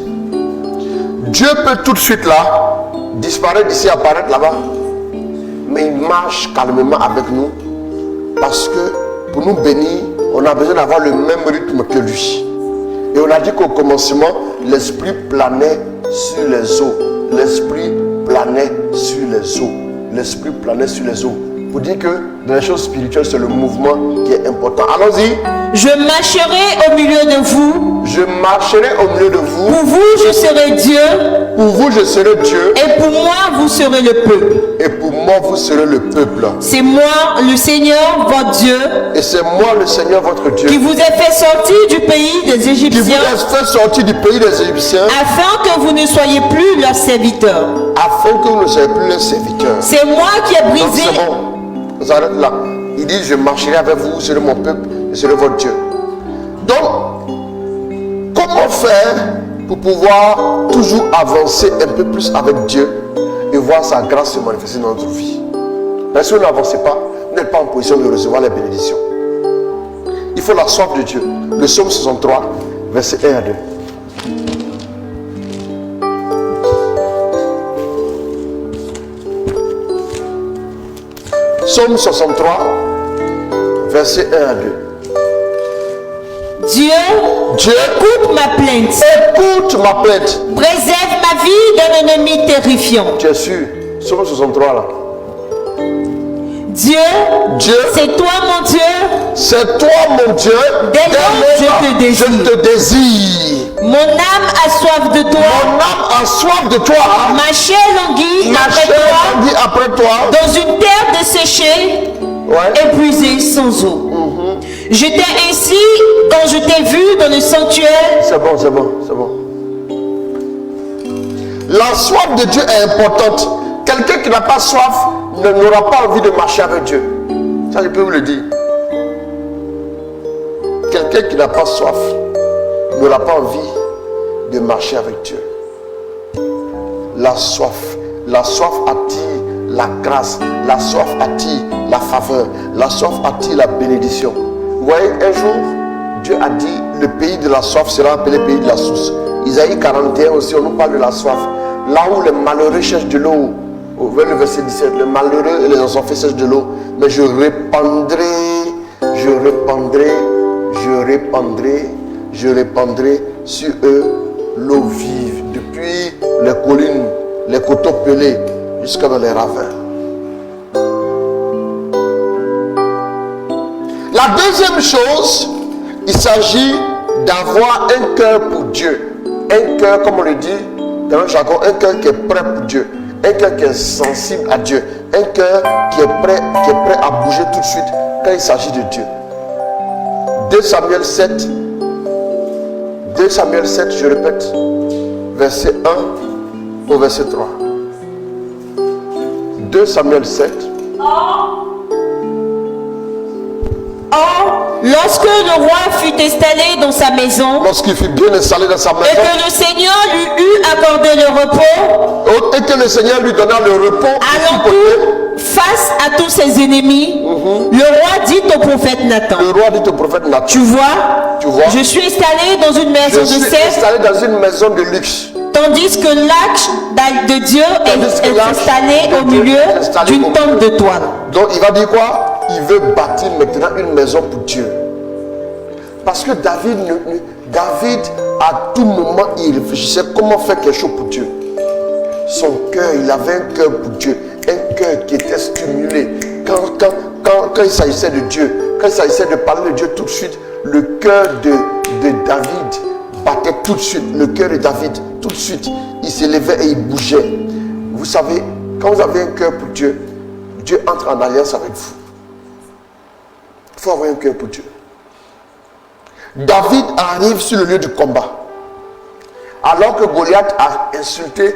Dieu peut tout de suite là, disparaître d'ici, apparaître là-bas. Mais il marche calmement avec nous. Parce que pour nous bénir, on a besoin d'avoir le même rythme que lui. Et on a dit qu'au commencement, l'esprit planait sur les eaux. L'esprit planait sur les eaux. L'esprit planait sur les eaux. Pour dire que dans les choses spirituelles, c'est le mouvement qui est important. Allons-y. Je marcherai au milieu de vous. Je marcherai au milieu de vous. Pour vous, je serai Dieu. Pour vous, je serai Dieu. Et pour moi, vous serez le peuple. Et pour moi, vous serez le peuple. C'est moi, le Seigneur, votre Dieu. Et c'est moi, le Seigneur, votre Dieu. Qui vous ai fait sortir du pays des Égyptiens. Qui vous a fait sortir du pays des Égyptiens. Afin que vous ne soyez plus leurs serviteurs. Afin que vous ne soyez plus leurs serviteurs. C'est moi qui ai brisé. Donc c'est bon. On s'arrête là. Il dit, je marcherai avec vous, vous serez mon peuple, je serai votre Dieu. Donc, comment faire pour pouvoir toujours avancer un peu plus avec Dieu et voir sa grâce se manifester dans notre vie? Parce que si vous n'avancez pas, vous n'êtes pas en position de recevoir les bénédictions. Il faut la soif de Dieu. Le psaume 63, verset 1 à 2. Psaume 63, verset 1 à 2. Dieu, écoute ma plainte. Écoute ma plainte. Préserve ma vie d'un ennemi terrifiant. Tu es sûr? Psaume 63 là. Dieu, c'est toi mon Dieu. C'est toi mon Dieu. Dès lors, je te désire. Mon âme a soif de toi. Mon âme a soif de toi. Ma chair languit après toi. Dans une terre desséchée, épuisée sans eau. J'étais ainsi quand je t'ai vu dans le sanctuaire. C'est bon, c'est bon, c'est bon. La soif de Dieu est importante. Quelqu'un qui n'a pas soif n'aura pas envie de marcher avec Dieu. Ça, je peux vous le dire. Quelqu'un qui n'a pas soif n'aura pas envie de marcher avec Dieu. La soif attire la grâce, la soif attire la faveur, la soif attire la bénédiction. Vous voyez, un jour, Dieu a dit, le pays de la soif sera appelé pays de la source. Isaïe 41 aussi, on nous parle de la soif. Là où les malheureux cherchent de l'eau, vers le verset 17, les malheureux et les enfants cherchent de l'eau, mais je répandrai sur eux l'eau vive, depuis les collines, les coteaux pelés, jusqu'à dans les ravins. La deuxième chose, il s'agit d'avoir un cœur pour Dieu. Un cœur, comme on le dit dans le jargon, un cœur qui est prêt pour Dieu. Un cœur qui est sensible à Dieu. Un cœur qui est prêt à bouger tout de suite quand il s'agit de Dieu. 2 Samuel 7, je répète, verset 1 au verset 3. 2 Samuel 7. Or, lorsque le roi fut installé dans sa maison, lorsqu'il fut bien installé dans sa maison, et que le Seigneur lui eut accordé le repos, et que le Seigneur lui donna le repos, face à tous ses ennemis, le roi dit au prophète Nathan, tu vois, je suis installé dans une maison de cèdre, luxe. Tandis que l'arche de Dieu est installée au milieu d'une tente de toile. Donc il va dire quoi? Il veut bâtir maintenant une maison pour Dieu. Parce que David, à tout moment, il réfléchissait comment faire quelque chose pour Dieu. son cœur, il avait un cœur pour Dieu, un cœur qui était stimulé. Quand il s'agissait de Dieu, quand il s'agissait de parler de Dieu tout de suite, le cœur de David battait tout de suite. Le cœur de David, tout de suite, il s'élevait et il bougeait. Vous savez, quand vous avez un cœur pour Dieu, Dieu entre en alliance avec vous. Il faut avoir un cœur pour Dieu. David arrive sur le lieu du combat. Alors que Goliath a insulté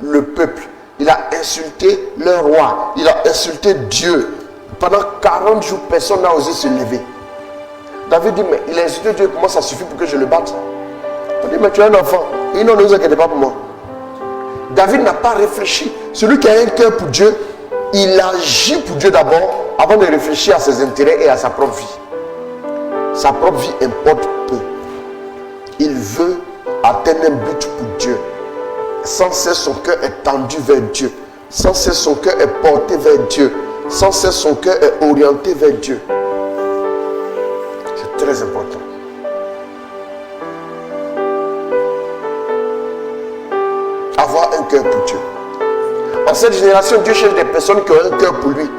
le peuple, il a insulté le roi, il a insulté Dieu. Pendant 40 jours, personne n'a osé se lever. David dit, mais il a insulté Dieu, comment ça suffit pour que je le batte? On dit, mais tu es un enfant. Et non, ne vous inquiétez pas pour moi. David n'a pas réfléchi. Celui qui a un cœur pour Dieu, il agit pour Dieu d'abord, avant de réfléchir à ses intérêts et à sa propre vie. Sa propre vie importe peu. Il veut atteindre un but pour Dieu. Sans cesse, son cœur est tendu vers Dieu. Sans cesse, son cœur est porté vers Dieu. Sans cesse, son cœur est orienté vers Dieu. C'est très important. Avoir un cœur pour Dieu. En cette génération, Dieu cherche des personnes qui ont un cœur pour lui.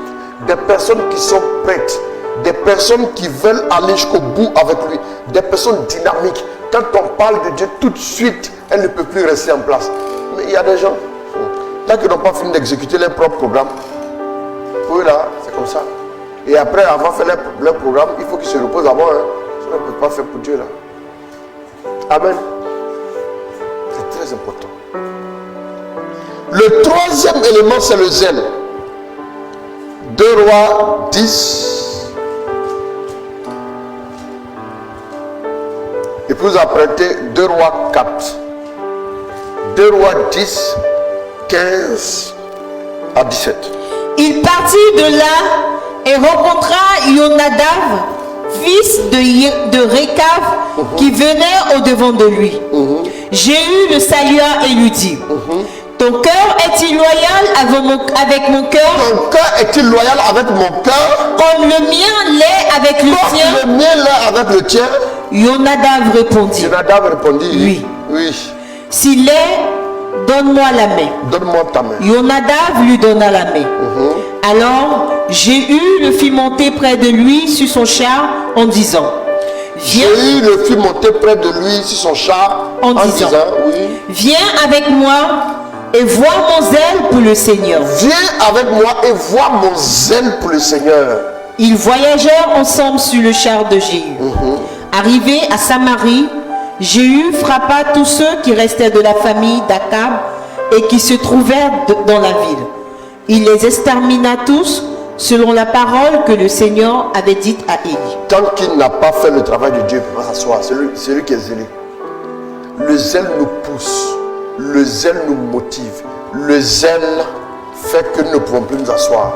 Des personnes qui sont prêtes. Des personnes qui veulent aller jusqu'au bout avec lui. Des personnes dynamiques. Quand on parle de Dieu, tout de suite, elle ne peut plus rester en place. Mais il y a des gens, tant qu'ils n'ont pas fini d'exécuter leur propre programme, pour eux là, c'est comme ça. Et après avoir fait leur programme, il faut qu'ils se reposent avant. Ça ne peut pas faire pour Dieu là. Amen. C'est très important. Le troisième élément, c'est le zèle. 2 Rois 10. Et puis vous apprêtez 2 Rois 4. 2 Rois 10, 15 à 17. Il partit de là et rencontra Yonadav, fils de Récav, qui venait au-devant de lui. Jéhu le salua et lui dit, ton cœur est-il loyal avec mon cœur? Ton cœur est-il loyal avec mon cœur? Comme le mien l'est avec le tien? Comme le mien l'est avec le tien? Yonadav répondit, Yonadav répondit, oui. Oui. S'il est, donne-moi la main. Donne-moi ta main. Yonadav lui donna la main. Alors Jéhu le fit monter près de lui sur son char en disant, Jéhu le fit monter près de lui sur son char en disant, oui. Viens avec moi et vois mon zèle pour le Seigneur. Viens avec moi et vois mon zèle pour le Seigneur. Ils voyagèrent ensemble sur le char de Jéhu. Arrivé à Samarie, Jéhu frappa tous ceux qui restaient de la famille d'Akab et qui se trouvèrent dans la ville. Il les extermina tous selon la parole que le Seigneur avait dite à Élie. Tant qu'il n'a pas fait le travail de Dieu, il peut pas s'asseoir. C'est lui qui est zélé. Le zèle nous pousse. Le zèle nous motive. Le zèle fait que nous ne pouvons plus nous asseoir.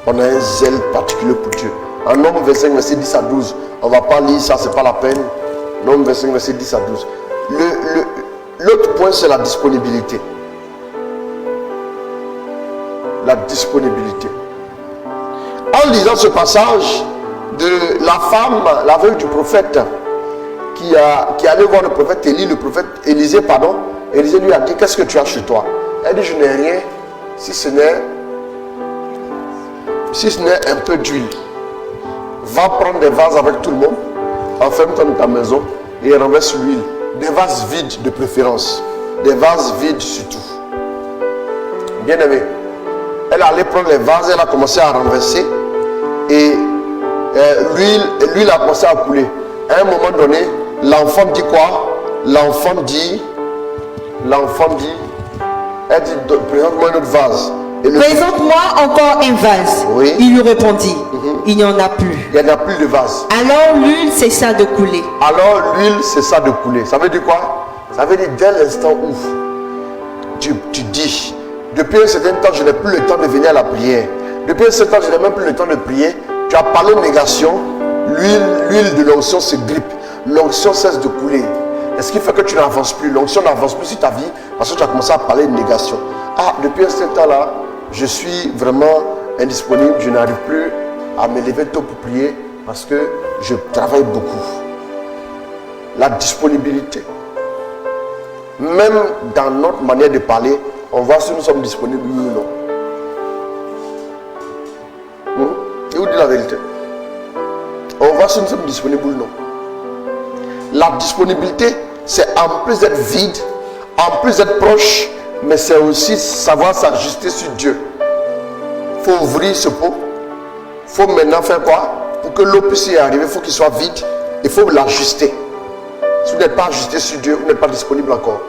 On a un zèle particulier pour Dieu. En Nombre 25, verset 10 à 12. On ne va pas lire ça, c'est pas la peine. Nombre 25, verset 10 à 12. L'autre point, c'est la disponibilité. La disponibilité. En lisant ce passage de la femme, la veuve du prophète, qui allait voir le prophète Élisée, Élisée lui a dit, qu'est-ce que tu as chez toi? Elle dit, je n'ai rien, si ce n'est un peu d'huile. Va prendre des vases avec tout le monde, enferme-toi dans ta maison et renverse l'huile. Des vases vides de préférence. Des vases vides surtout. Bien aimé. Elle allait prendre les vases, elle a commencé à renverser et l'huile a commencé à couler. À un moment donné, l'enfant dit quoi? L'enfant dit, elle dit, présente-moi un autre vase. Présente-moi encore un vase. Oui. Il lui répondit, il n'y en a plus. Il n'y en a plus de vase. Alors l'huile cessa de couler. Ça veut dire quoi? Ça veut dire dès l'instant où tu dis, depuis un certain temps, je n'ai plus le temps de venir à la prière. Depuis un certain temps, je n'ai même plus le temps de prier. Tu as parlé de négation, l'huile de l'onction se grippe. L'onction cesse de couler. Et ce qui fait que tu n'avances plus. L'onction n'avance plus sur ta vie parce que tu as commencé à parler de négation. Ah, depuis un certain temps-là, je suis vraiment indisponible. Je n'arrive plus à me lever tôt pour prier parce que je travaille beaucoup. La disponibilité. Même dans notre manière de parler, on voit si nous sommes disponibles ou non. Je vous dis la vérité. On voit si nous sommes disponibles ou non. La disponibilité, c'est en plus d'être vide, en plus d'être proche, mais c'est aussi savoir s'ajuster sur Dieu. Il faut ouvrir ce pot. Il faut maintenant faire quoi? Pour que l'eau puisse y arriver, il faut qu'il soit vide. Il faut l'ajuster. Si vous n'êtes pas ajusté sur Dieu, vous n'êtes pas disponible encore.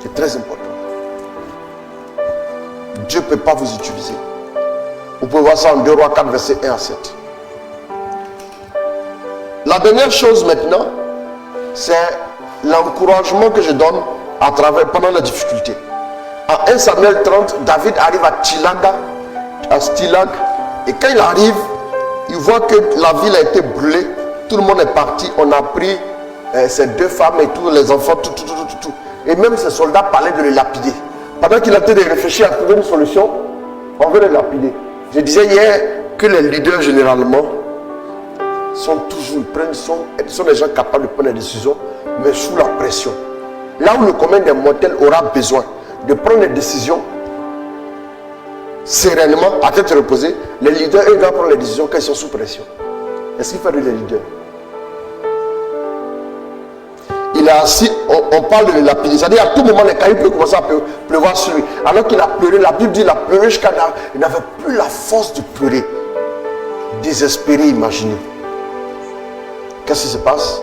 C'est très important. Dieu ne peut pas vous utiliser. Vous pouvez voir ça en 2 Rois 4, verset 1 à 7. La dernière chose maintenant, c'est l'encouragement que je donne à travers pendant la difficulté. En 1 Samuel 30, David arrive à Stilag, et quand il arrive, il voit que la ville a été brûlée, tout le monde est parti, on a pris ses 2 femmes et tous les enfants, tout. Et même ses soldats parlaient de les lapider. Pendant qu'il a été de réfléchir à trouver une solution, on veut les lapider. Je disais hier que les leaders généralement sont des gens capables de prendre des décisions, mais sous la pression. Là où le commun des mortels aura besoin de prendre des décisions sereinement, à tête reposée, les leaders, ils doivent prendre les décisions quand ils sont sous pression. Est-ce qu'il fait de les leaders? Il est assis, on parle de le lapider. C'est-à-dire à tout moment, les cailloux peuvent commencer à pleuvoir sur lui. Alors qu'il a pleuré, la Bible dit qu'il a pleuré jusqu'à là. Il n'avait plus la force de pleurer. Désespéré, imaginez. Qu'est-ce qui se passe?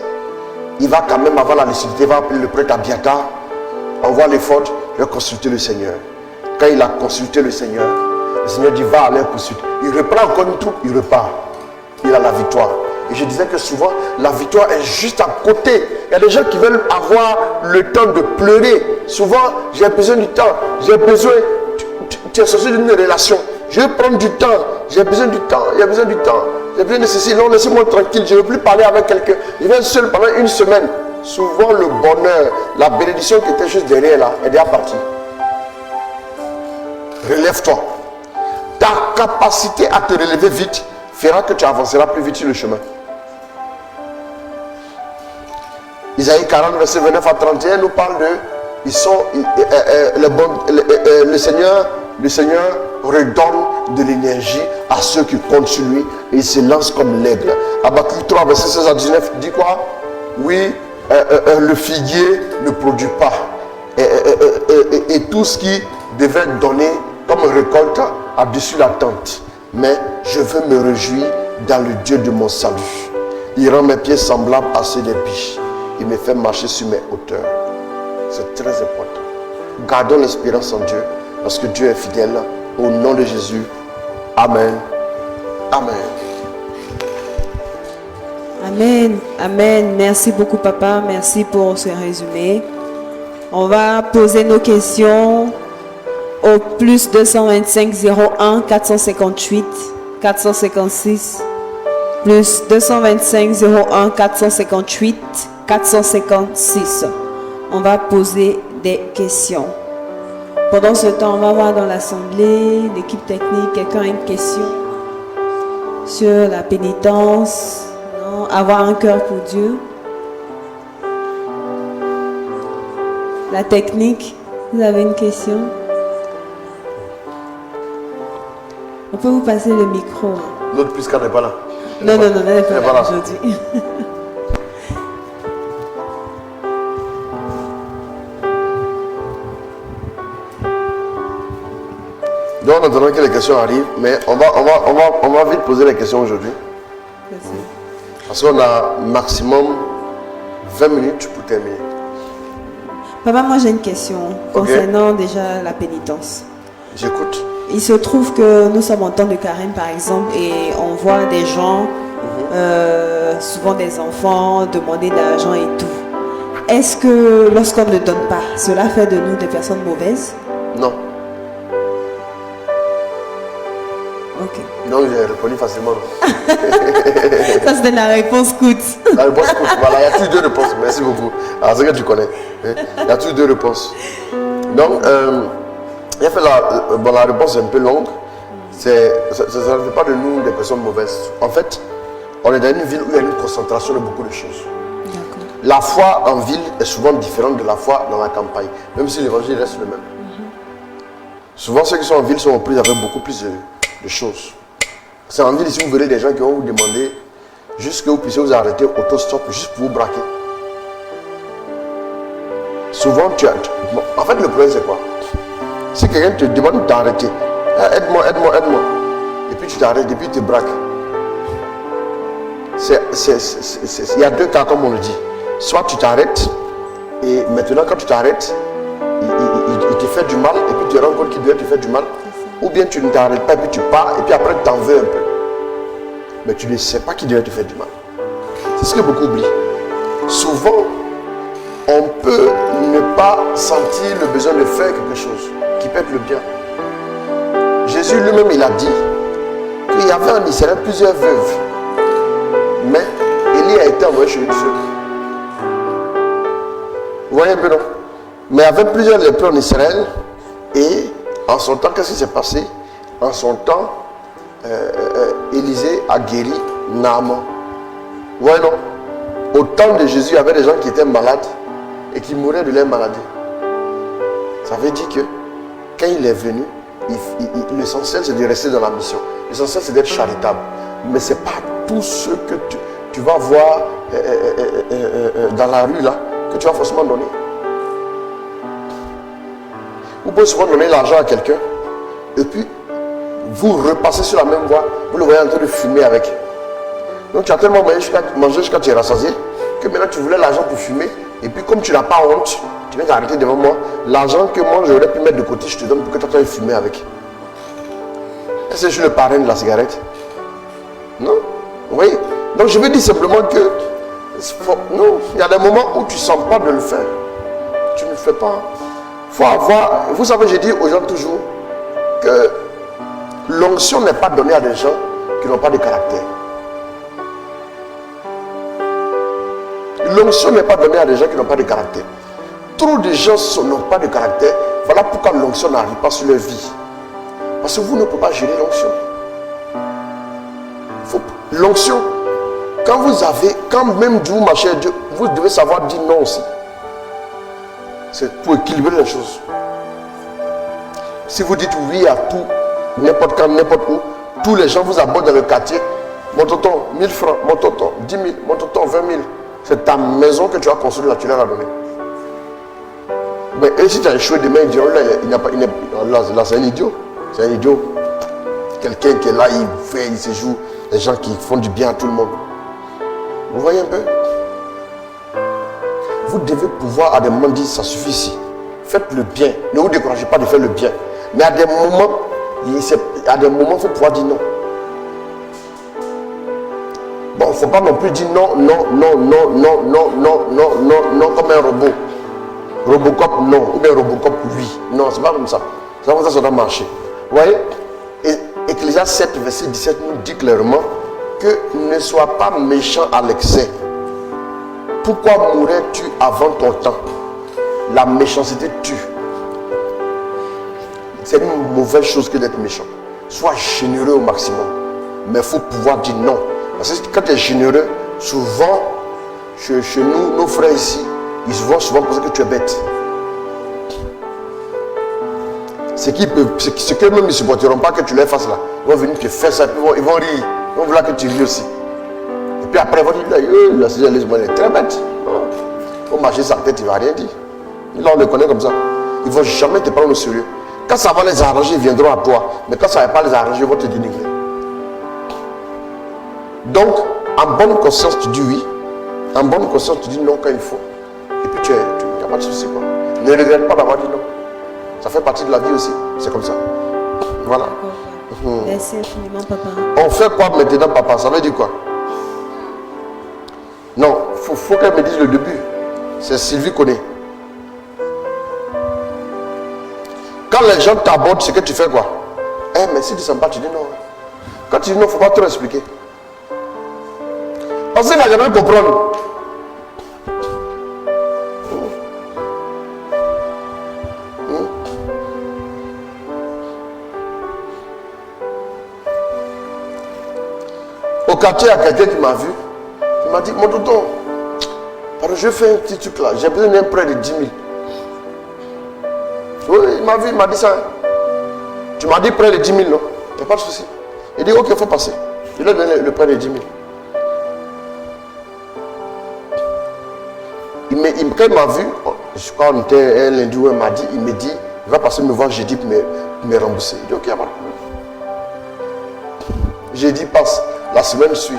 Il va quand même, avant la lucidité, il va appeler le prêtre Abiatar. On voit l'effort, il va consulter le Seigneur. Quand il a consulté le Seigneur dit va à leur poursuite. Il reprend encore une troupe, il repart. Il a la victoire. Et je disais que souvent, la victoire est juste à côté. Il y a des gens qui veulent avoir le temps de pleurer. Souvent, j'ai besoin du temps. J'ai besoin, tu es sorti d'une relation. Je veux prendre du temps. J'ai besoin du temps. Il y a besoin du temps. J'ai besoin de ceci. Non, laissez-moi tranquille. Je ne veux plus parler avec quelqu'un. Il vient seul pendant une semaine. Souvent, le bonheur, la bénédiction qui était juste derrière là, est déjà partie. Relève-toi. Ta capacité à te relever vite fera que tu avanceras plus vite sur le chemin. Isaïe 40, verset 29 à 31 nous parle de le Seigneur redonne de l'énergie à ceux qui comptent sur lui et il se lance comme l'aigle. Habakkuk 3, verset 16 à 19 dit quoi? Oui, le figuier ne produit pas et tout ce qui devait donner comme récolte a-dessus la tente. Mais je veux me réjouir dans le Dieu de mon salut. Il rend mes pieds semblables à ceux des biches. Il me fait marcher sur mes hauteurs. C'est très important. Gardons l'espérance en Dieu parce que Dieu est fidèle. Au nom de Jésus. Amen. Amen. Amen. Amen. Merci beaucoup, papa. Merci pour ce résumé. On va poser nos questions au plus 225 01 458 456 plus 225 01 458 456. On va poser des questions. Pendant ce temps, on va voir dans l'assemblée, l'équipe technique, quelqu'un a une question sur la pénitence, non? Avoir un cœur pour Dieu. La technique, vous avez une question? On peut vous passer le micro. L'autre puisqu'elle n'est pas là. Non, elle n'est pas là aujourd'hui. Donc en attendant que les questions arrivent, mais on va vite poser les questions aujourd'hui. Parce qu'on a maximum 20 minutes pour terminer. Papa, moi j'ai une question concernant déjà la pénitence. J'écoute. Il se trouve que nous sommes en temps de carême par exemple et on voit des gens, souvent des enfants, demander de l'argent et tout. Est-ce que lorsqu'on ne donne pas, cela fait de nous des personnes mauvaises? Non. Ok. Donc j'ai répondu facilement. Ça c'était la réponse coûte. La réponse coûte. Voilà, il y a toujours 2 réponses. Merci beaucoup. Alors c'est que tu connais. Il y a toujours 2 réponses. Donc, il a fait la réponse est un peu longue. Ça ne fait pas de nous des personnes mauvaises. En fait, on est dans une ville où il y a une concentration de beaucoup de choses. La foi en ville est souvent différente de la foi dans la campagne, même si l'évangile reste le même. Souvent, ceux qui sont en ville sont aux prises avec beaucoup plus de choses. C'est en ville, ici, vous verrez des gens qui vont vous demander juste que vous puissiez vous arrêter auto-stop juste pour vous braquer. Souvent, en fait, le problème, c'est quoi? Si quelqu'un te demande de t'arrêter, aide-moi, aide-moi, aide-moi. Et puis tu t'arrêtes, et puis tu te braques. Il y a deux cas, comme on le dit. Soit tu t'arrêtes, et maintenant, quand tu t'arrêtes, il te fait du mal, et puis tu te rends compte qu'il doit te faire du mal. Ou bien tu ne t'arrêtes pas, et puis tu pars, et puis après tu t'en veux un peu. Mais tu ne sais pas qu'il doit te faire du mal. C'est ce que beaucoup oublient. Souvent, on peut ne pas sentir le besoin de faire quelque chose qui peut être le bien. Jésus lui-même, il a dit qu'il y avait en Israël plusieurs veuves. Mais Élie a été envoyé chez une seule. Vous voyez un peu, non? Mais il y avait plusieurs lépreux en Israël. Et en son temps, qu'est-ce qui s'est passé? En son temps, Élisée a guéri Naaman. Vous voyez, non? Au temps de Jésus, il y avait des gens qui étaient malades et qui mouraient de leur maladie. Ça veut dire que quand il est venu, l'essentiel c'est de rester dans la mission. L'essentiel c'est d'être charitable. Mais ce n'est pas tout ce que tu vas voir dans la rue là que tu vas forcément donner. Vous pouvez souvent donner l'argent à quelqu'un et puis vous repassez sur la même voie, vous le voyez en train de fumer avec. Donc tu as tellement mangé jusqu'à tu es rassasié que maintenant tu voulais l'argent pour fumer et puis comme tu n'as pas honte, tu viens t'arrêter devant moi. L'argent que moi j'aurais pu mettre de côté, je te donne pour que tu ailles fumer avec. Est-ce que je suis le parrain de la cigarette? Non. Vous voyez? Donc je veux dire simplement que non, il y a des moments où tu ne sens pas de le faire. Tu ne le fais pas. Il faut avoir. Vous savez, je dis aux gens toujours que l'onction n'est pas donnée à des gens qui n'ont pas de caractère. L'onction n'est pas donnée à des gens qui n'ont pas de caractère. Trop de gens n'ont pas de caractère. Voilà pourquoi l'onction n'arrive pas sur leur vie. Parce que vous ne pouvez pas gérer l'onction. L'onction, quand même vous marchez à Dieu, vous devez savoir dire non aussi. C'est pour équilibrer les choses. Si vous dites oui à tout, n'importe quand, n'importe où, tous les gens vous abordent dans le quartier. Mon tonton, 1000 francs, mon tonton, 10 000, mon tonton, 20 000. C'est ta maison que tu as construite là, tu leur as donné. Mais et si tu as échoué demain, ils diront là, c'est un idiot. C'est un idiot. Quelqu'un qui est là, il fait, il se joue. Les gens qui font du bien à tout le monde. Vous voyez un peu? Vous devez pouvoir à des moments dire ça suffit ici. Faites le bien. Ne vous découragez pas de faire le bien. Mais à des moments, il faut pouvoir dire non. Bon, il ne faut pas non plus dire non comme un robot. Robocop, non. Ou bien Robocop, oui. Non, c'est pas comme ça. C'est pas comme ça doit marcher. Vous voyez? Et Ecclésiaste 7, verset 17 nous dit clairement que ne sois pas méchant à l'excès. Pourquoi mourrais-tu avant ton temps? La méchanceté tue. C'est une mauvaise chose que d'être méchant. Sois généreux au maximum. Mais il faut pouvoir dire non. Parce que quand tu es généreux, souvent, chez nous, nos frères ici, ils se voient souvent penser que tu es bête. C'est que même ils ne supporteront pas que tu les fasses là. Ils vont venir te faire ça, ils vont rire. Ils vont vouloir que tu ris aussi. Et puis après, ils vont dire, la Seigneur, elle est très bête. Ils vont marcher sa tête, il ne va rien dire. Là, on les connaît comme ça. Ils ne vont jamais te prendre au sérieux. Quand ça va les arranger, ils viendront à toi. Mais quand ça ne va pas les arranger, ils vont te dénigrer. Donc, en bonne conscience, tu dis oui. En bonne conscience, tu dis non quand il faut. Et puis, il n'y a pas de souci. Ne regrette pas d'avoir dit non. Ça fait partie de la vie aussi. C'est comme ça. Voilà. Merci infiniment, papa. On fait quoi maintenant, papa? Ça veut dire quoi? Non, il faut qu'elle me dise le début. C'est Sylvie connaît. Quand les gens t'abordent, c'est que tu fais quoi? Mais si tu ne sens pas, tu dis non. Quand tu dis non, il ne faut pas trop expliquer. Parce qu'il n'a jamais comprendre. Au quartier, il y a quelqu'un qui m'a vu. Il m'a dit, mon tonton, je fais un petit truc là, j'ai besoin d'un prêt de 10 000. Oui, il m'a vu, il m'a dit ça. Tu m'as dit près de 10 000, non? Il n'y a pas de souci. Il dit, ok, il faut passer. Il a donné le près de 10 000. Quand il m'a vu, je crois qu'on était un lundi ou un mardi, il me dit, il va passer me voir jeudi pour me rembourser. Il dit, ok, il n'y a pas de problème. Jeudi passe, la semaine suit.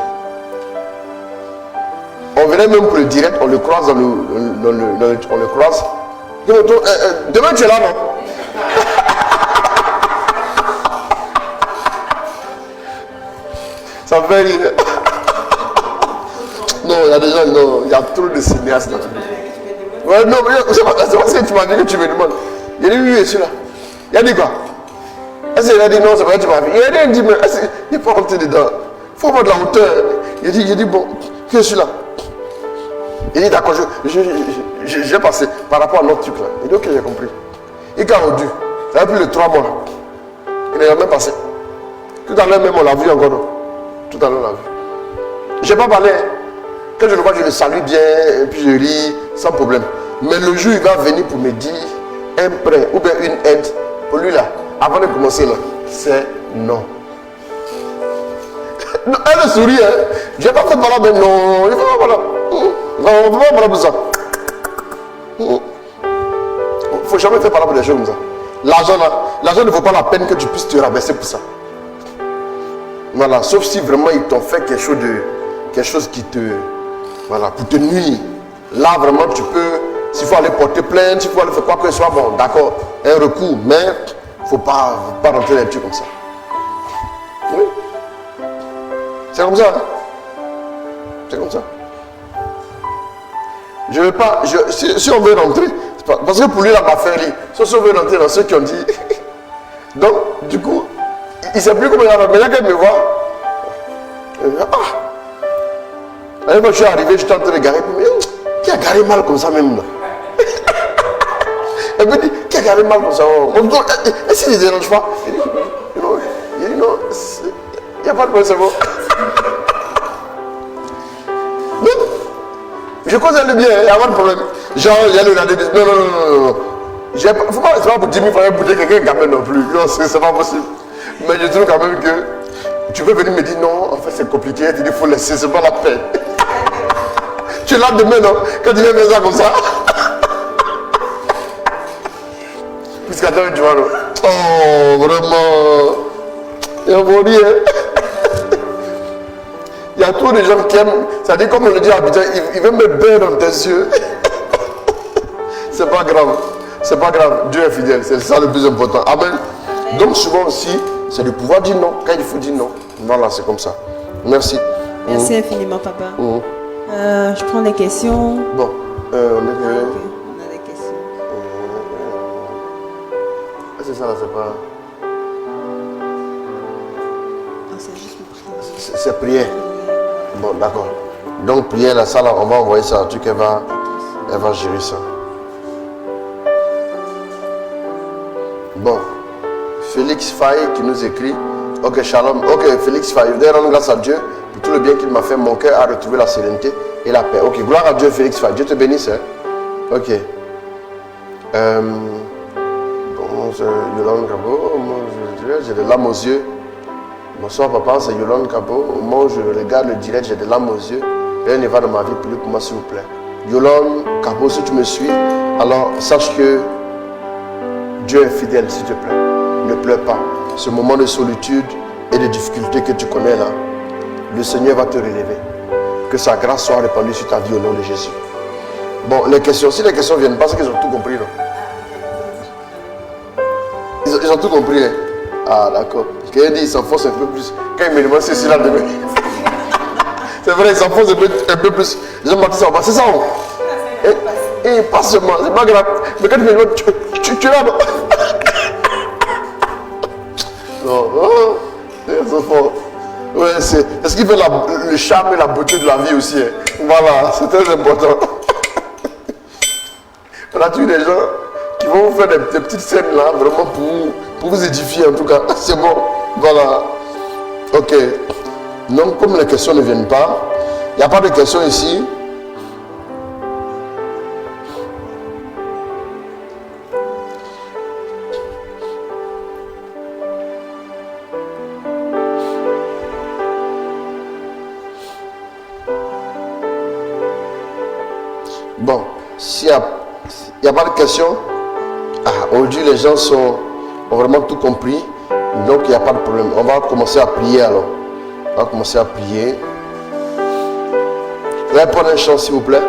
On venait même pour le direct, on le croise on le croise. Demain tu es là, non? Ça me fait rire. Non, il y a des gens, non, il y a trop de cinéastes là. Ouais, non, mais c'est parce que tu m'as dit que tu me demandes. Il a dit oui, je suis là. Il a dit quoi? Est-ce qu'il a dit non, c'est pas que tu m'as vu? Il a dit, mais est-ce qu'il n'est pas rentré dedans? Il faut avoir de la hauteur. Il a dit bon, que je suis là. Il dit d'accord, j'ai passé par rapport à notre truc là. Il dit ok, j'ai compris. Il a rendu. Ça a plus de 3 mois. Il n'est jamais passé. Tout à l'heure même on l'a vu encore. Non? Tout à l'heure on l'a vu. Je n'ai pas parlé. Quand je le vois, je le salue bien et puis je ris sans problème. Mais le jour il va venir pour me dire un prêt ou bien une aide, pour lui là, avant de commencer là, c'est non. Elle sourit, hein. Je n'ai pas fait parler, mais non, il ne faut pas parler. Non, on ne peut pas parler pour ça. Il ne faut jamais faire parler pour des choses comme ça. L'argent ne vaut pas la peine que tu puisses te rabaisser pour ça. Voilà, sauf si vraiment ils t'ont fait quelque chose qui te... Voilà, pour te nuire. Là, vraiment, tu peux... S'il faut aller porter plainte, s'il faut aller faire quoi que ce soit, bon, d'accord, un recours, mais il ne faut pas rentrer dans les trucs comme ça. Oui. C'est comme ça. Hein? C'est comme ça. Je ne veux pas... si on veut rentrer, parce que pour lui, la mafia, si on veut rentrer dans ceux qui ont dit... Donc, du coup, il ne sait plus comment il va. Maintenant qu'elle me voit, quand je suis arrivé, j'étais en train de garer. Mais qui a garé mal comme ça même là? Elle me dit, qui a garé mal comme ça? Est-ce qu'il ne dérange pas? Il dit non, il n'y a pas de problème, c'est bon. Je conseille le bien, il n'y a pas de problème. Genre, il y a le regarder, non. C'est pas pour 10 000 francs pour dire quelqu'un quand même non plus. Non, c'est pas possible. Mais je trouve quand même que tu peux venir me dire non, en fait c'est compliqué, tu dis il faut laisser, c'est pas la peine. Tu es là demain, non? Quand tu viens faire ça comme ça. Puisqu'à toi, tu vois, non? Oh, vraiment. Il y a un bon rien. Il y a trop de gens qui aiment, c'est-à-dire comme on le dit à Abidjan, ils veulent me beurre dans tes yeux. C'est pas grave. C'est pas grave. Dieu est fidèle. C'est ça le plus important. Amen. Donc souvent aussi, c'est de pouvoir dire non quand il faut dire non. Voilà, c'est comme ça. Merci. Merci infiniment, papa. Je prends les questions. Bon, on a des questions. C'est ça, là, c'est pas... C'est juste une prière. C'est prière. Bon, d'accord. Donc, prière, là, ça, là, on va envoyer ça. En tout cas, elle va gérer ça. Bon. Félix Faye qui nous écrit. Ok, shalom. Ok, Félix Faye. Je voudrais rendre grâce à Dieu pour tout le bien qu'il m'a fait. Mon cœur a retrouvé la sérénité et la paix. Ok, gloire à Dieu, Félix Faye. Dieu te bénisse. Hein? Ok. Bon, c'est Yolande Cabo. J'ai des larmes aux yeux. Bonsoir papa, c'est Yolande Cabo. Au moment où je regarde le direct, j'ai des larmes aux yeux. Rien ne va dans ma vie, plus pour moi s'il vous plaît. Yolande Cabo, si tu me suis, alors sache que Dieu est fidèle, s'il te plaît. Ne pleure pas. Ce moment de solitude et de difficulté que tu connais là, le Seigneur va te relever. Que sa grâce soit répandue sur ta vie au nom de Jésus. Bon, les questions, si les questions viennent pas, c'est qu'ils ont tout compris. Non? Ils ont tout compris. Hein? Ah, d'accord. Quelqu'un dit, ils s'enfoncent un peu plus. Quand il me demande si c'est là demain. C'est vrai, ils s'enfoncent un peu plus. Ils ont menti ça, c'est ça. Et pas seulement, c'est pas grave. Mais quand tu me demandes, tu es là, non? Non, c'est fort. Ouais, c'est ce qui fait le charme et la beauté de la vie aussi. Hein. Voilà, c'est très important. On a tous des gens qui vont vous faire des petites scènes là, vraiment pour vous édifier en tout cas. C'est bon. Voilà. Ok. Donc, comme les questions ne viennent pas, il n'y a pas de questions ici. Bon, s'il n'y a pas de questions, aujourd'hui les gens ont vraiment tout compris. Donc il n'y a pas de problème. On va commencer à prier alors. On va commencer à prier. Vous allez prendre un chant s'il vous plaît.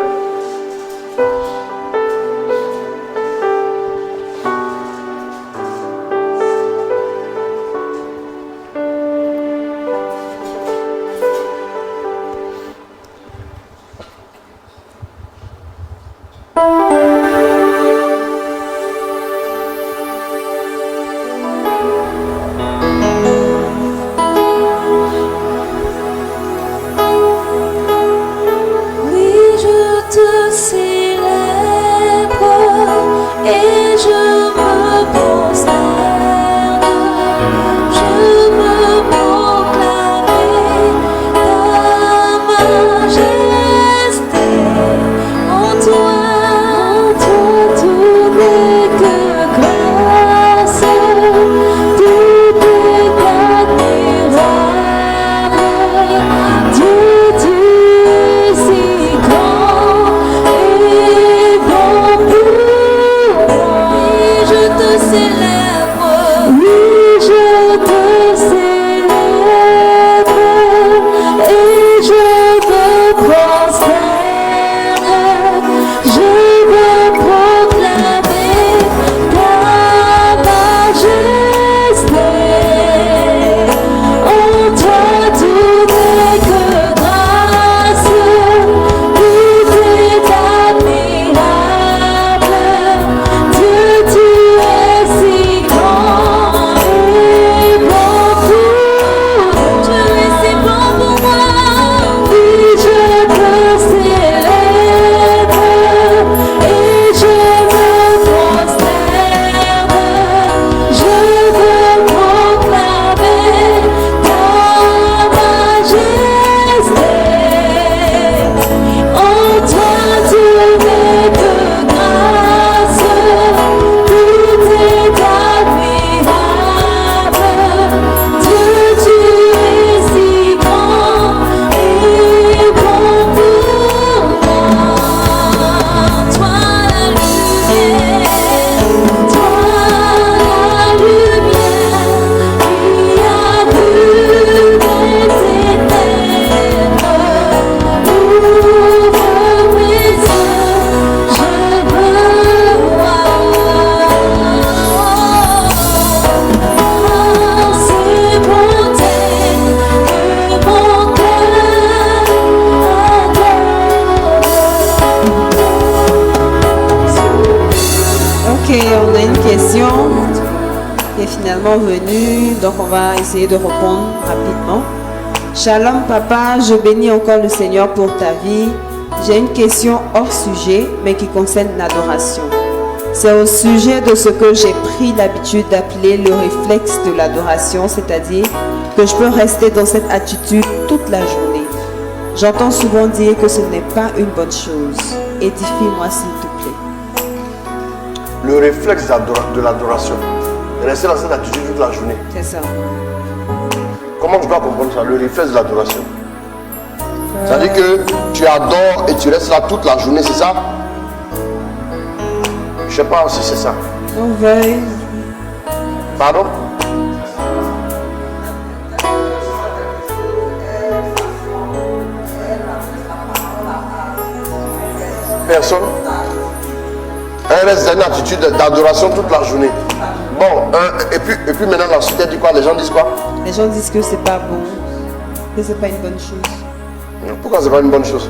Venu, donc on va essayer de répondre rapidement. Shalom papa, je bénis encore le Seigneur pour ta vie. J'ai une question hors sujet mais qui concerne l'adoration. C'est au sujet de ce que j'ai pris l'habitude d'appeler le réflexe de l'adoration, c'est-à-dire que je peux rester dans cette attitude toute la journée. J'entends souvent dire que ce n'est pas une bonne chose. Édifie-moi s'il te plaît. Le réflexe de l'adoration. Rester dans cette attitude toute la journée. C'est ça. Comment tu dois comprendre ça? Le réflexe de l'adoration. C'est-à-dire que tu adores et tu restes là toute la journée, c'est ça? Je ne sais pas si c'est ça. On veille. Pardon? Personne? Elle reste dans une attitude d'adoration toute la journée. Bon, et puis maintenant la suite, elle dit quoi? Les gens disent quoi? Les gens disent que c'est pas bon, que c'est pas une bonne chose. Pourquoi c'est pas une bonne chose?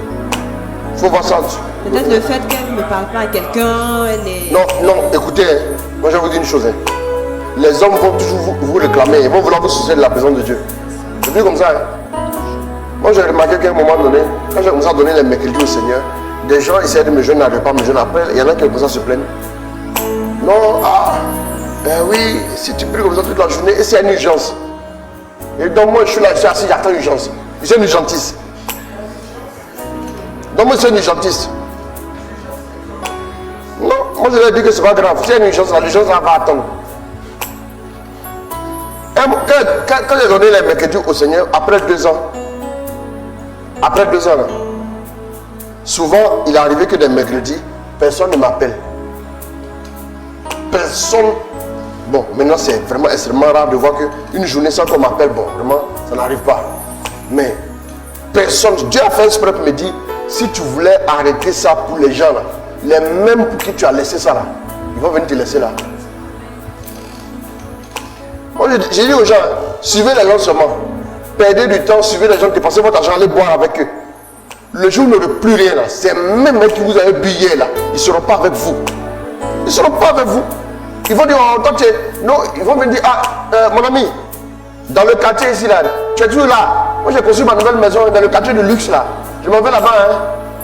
Faut voir ça. Peut-être le fait qu'elle ne parle pas à quelqu'un, elle est... Non, écoutez, moi je vais vous dire une chose. Les hommes vont toujours vous réclamer, ils vont vouloir vous soucier de la présence de Dieu. C'est plus comme ça. Moi j'ai remarqué qu'à un moment donné, quand j'ai commencé à donner les mercredis au Seigneur, des gens essayaient de me joindre, n'arrivaient pas à me joindre. Après, il y en a qui ont commencé à se plaindre. Non, oui, si tu pries comme ça toute la journée, et c'est une urgence. Et donc moi je suis là, je suis assis, j'attends une urgence. J'ai une urgentiste. Donc moi c'est une urgentiste. Non, moi je leur dis que c'est pas grave. Si il y a une urgence, l'urgence va attendre. Quand j'ai donné les mercredis au Seigneur, après 2 ans, là, Souvent, il est arrivé que des mercredis, personne ne m'appelle. Personne. Bon, maintenant c'est vraiment extrêmement rare de voir qu'une journée sans qu'on m'appelle, bon, vraiment, ça n'arrive pas. Mais personne, Dieu a fait exprès pour me dire, si tu voulais arrêter ça pour les gens là, les mêmes pour qui tu as laissé ça là, ils vont venir te laisser là. Moi, j'ai dit aux gens, suivez les gens seulement. Perdez du temps, suivez les gens, dépensez votre argent, allez boire avec eux. Le jour où vous n'aurez plus rien là, ces mêmes mecs qui vous avez bu hier là, ils ne seront pas avec vous. Ils ne seront pas avec vous. Ils vont dire, oh, toi, non, ils vont me dire, ah, mon ami, dans le quartier ici là, tu es toujours là. Moi j'ai construit ma nouvelle maison dans le quartier de luxe là. Je m'en vais là-bas, hein.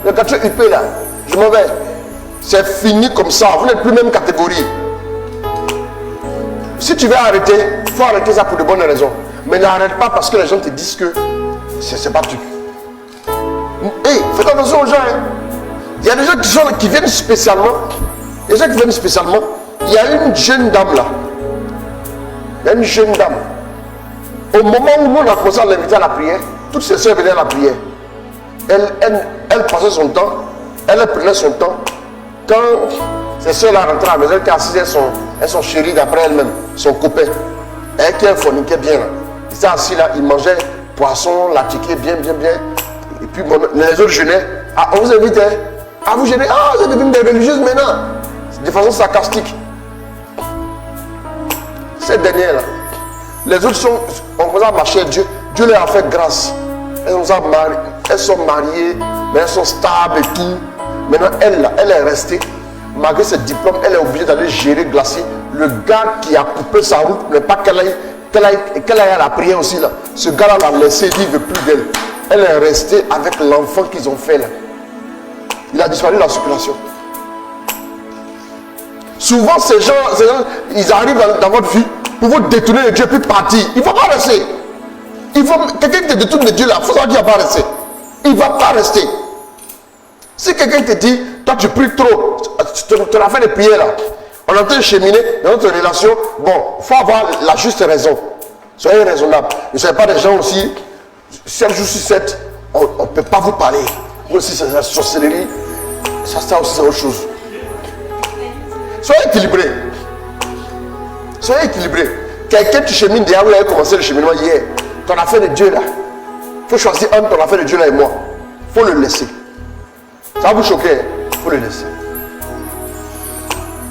Le quartier UP là. Je m'en vais. C'est fini comme ça. Vous n'êtes plus même catégorie. Si tu veux arrêter, il faut arrêter ça pour de bonnes raisons. Mais n'arrête pas parce que les gens te disent que c'est pas tu. Hey, faites attention aux gens. Hein. Il y a des gens qui viennent spécialement. Il y a des gens qui viennent spécialement. Il y a une jeune dame là. Il y a une jeune dame. Au moment où nous on a commencé à l'inviter à la prière, toutes ses soeurs venaient à la prière. Elle passait son temps, elle prenait son temps. Quand ses soeurs rentraient à la maison, elle était assise, elles sont chéries d'après elle-même, son copain. Elle qui forniquait bien. Il était assis là, il mangeait poisson, la ticket bien. Et puis les autres jeûnaient. Ah, on vous invite, hein? Ah, vous jeûnez? Ah, vous êtes devenus des religieuses maintenant. De façon sarcastique. Cette dernière là. Les autres ont commencé à marcher, Dieu leur a fait grâce. Elles sont mariées, mais elles sont stables et tout. Maintenant, elle est restée. Malgré ses diplômes, elle est obligée d'aller gérer glacier. Le gars qui a coupé sa route n'est pas qu'elle aille à la prière aussi là. Ce gars-là l'a laissé, il ne veut plus d'elle. Elle est restée avec l'enfant qu'ils ont fait là. Il a disparu de la circulation. Souvent, ces gens, ils arrivent dans votre vie pour vous détourner de Dieu puis partir. Il ne faut pas rester. Quelqu'un qui te détourne de Dieu là, il faut savoir qu'il ne va pas rester. Il ne va pas rester. Si quelqu'un te dit, toi tu pries trop, tu as fait des prières là, on est en train de cheminer dans notre relation, bon, il faut avoir la juste raison. Soyez raisonnable. Ne soyez pas des gens aussi, 7 jours sur 7, on ne peut pas vous parler. Vous aussi, c'est la sorcellerie, ça aussi c'est autre chose. Soyez équilibrés. Soyez équilibrés. Quelqu'un tu chemines déjà, vous avez commencé le cheminement hier. Ton affaire de Dieu là. Il faut choisir entre ton affaire de Dieu là et moi. Il faut le laisser. Ça va vous choquer. Il faut le laisser. De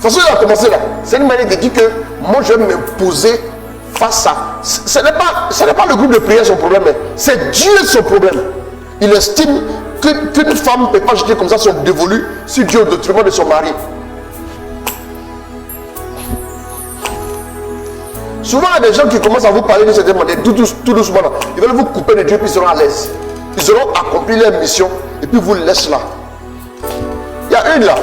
toute façon, il a commencé là. C'est une manière de dire que moi je vais m'imposer face à. Ce n'est pas le groupe de prière son problème. C'est Dieu son problème. Il estime qu'une femme ne peut pas jeter comme ça son dévolu sur Dieu au détriment de son mari. Souvent, il y a des gens qui commencent à vous parler de cette manière, tout doucement. Là. Ils veulent vous couper de Dieu, puis ils seront à l'aise. Ils auront accompli leur mission, et puis vous laissent là. Il y a une là.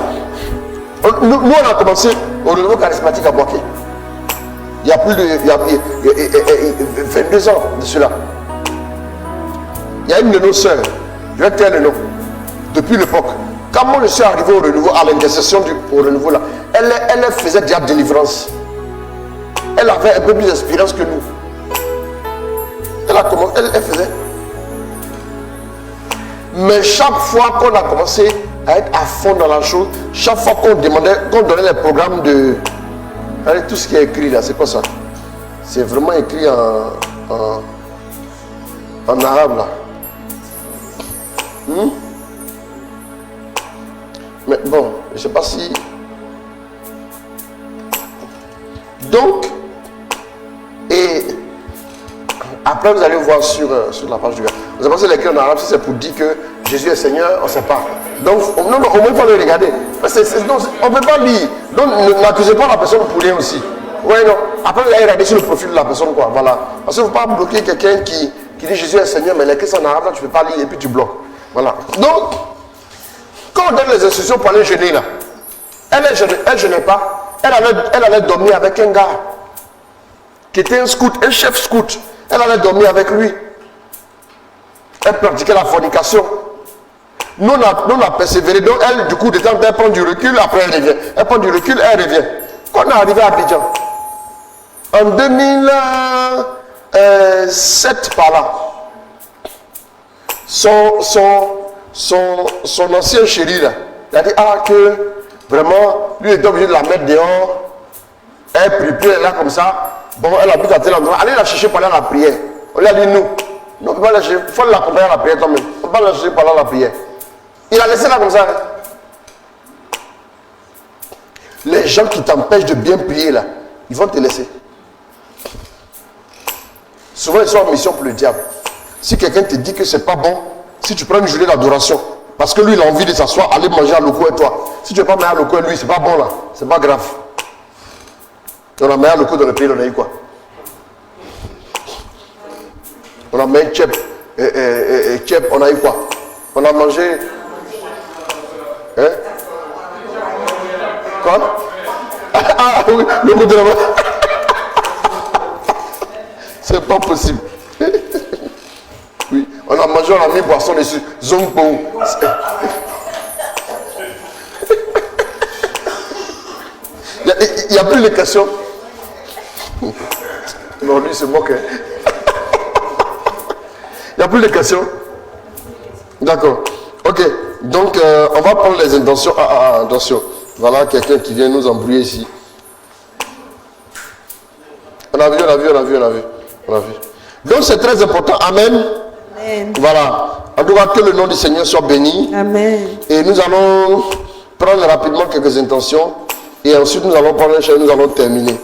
Nous, on a commencé au renouveau charismatique à Boaké. Il y a plus de 22 ans de cela. Il y a une de nos sœurs, je vais taire le nom, depuis l'époque. Quand moi je suis arrivé au renouveau, à l'intercession au renouveau là, elle faisait déjà délivrance. Elle avait un peu plus d'expérience que nous. Elle faisait. Mais chaque fois qu'on a commencé à être à fond dans la chose, chaque fois qu'on donnait les programmes de... Allez, tout ce qui est écrit là, c'est quoi ça? C'est vraiment écrit en arabe là. Mais bon, je ne sais pas si... Donc, et après vous allez voir sur la page du gars. Vous avez pensé l'écrit en arabe, si c'est pour dire que Jésus est Seigneur, on ne sait pas. Donc, non, au moins il faut le regarder. On ne peut pas lire. Donc, n'accusez pas la personne pour rien aussi. Oui, non. Après, vous allez regarder sur le profil de la personne, quoi. Voilà. Parce qu'il ne faut pas bloquer quelqu'un qui dit Jésus est Seigneur, mais l'écrit en arabe, là, tu ne peux pas lire et puis tu bloques. Voilà. Donc, quand on donne les instructions pour aller jeûner, là, elle ne jeûnait pas. Elle allait dormir avec un gars qui était un scout, un chef scout. Elle allait dormir avec lui. Elle pratiquait la fornication. Nous, on a persévéré. Donc, elle, du coup, de temps, elle prend du recul, après elle revient. Elle prend du recul, elle revient. Quand on est arrivé à Abidjan, en 2007 par là, son son ancien chéri là, il a dit que vraiment, lui était obligé de la mettre dehors. Elle prie, elle est là comme ça. Bon, elle habite à tel endroit. Allez la chercher pendant la prière. On lui a dit non. Non, il faut l'accompagner à la prière toi-même. On ne peut pas la chercher pendant la prière. Il a laissé là comme ça. Les gens qui t'empêchent de bien prier là, ils vont te laisser. Souvent ils sont en mission pour le diable. Si quelqu'un te dit que c'est pas bon, si tu prends une journée d'adoration, parce que lui il a envie de s'asseoir, aller manger à l'eau et toi. Si tu ne veux pas manger à l'eau et lui, c'est pas bon là, c'est pas grave. On a mis à l'eau dans le pays, on a eu quoi? On a mis un tchèp, on a eu quoi? On a mangé. Hein? Quoi? Ah oui, le mot de la main. C'est pas possible. Oui, on a mangé, on a mis boisson dessus. Zongpo. Il n'y a plus de questions. Non, lui, c'est moqué. Il n'y a plus de questions. D'accord. Ok. Donc, on va prendre les intentions. Attention. Voilà quelqu'un qui vient nous embrouiller ici. On a vu. Donc, c'est très important. Amen. Amen. Voilà. En tout cas, que le nom du Seigneur soit béni. Amen. Et nous allons prendre rapidement quelques intentions. Et ensuite, nous allons prendre un chien, nous allons terminer.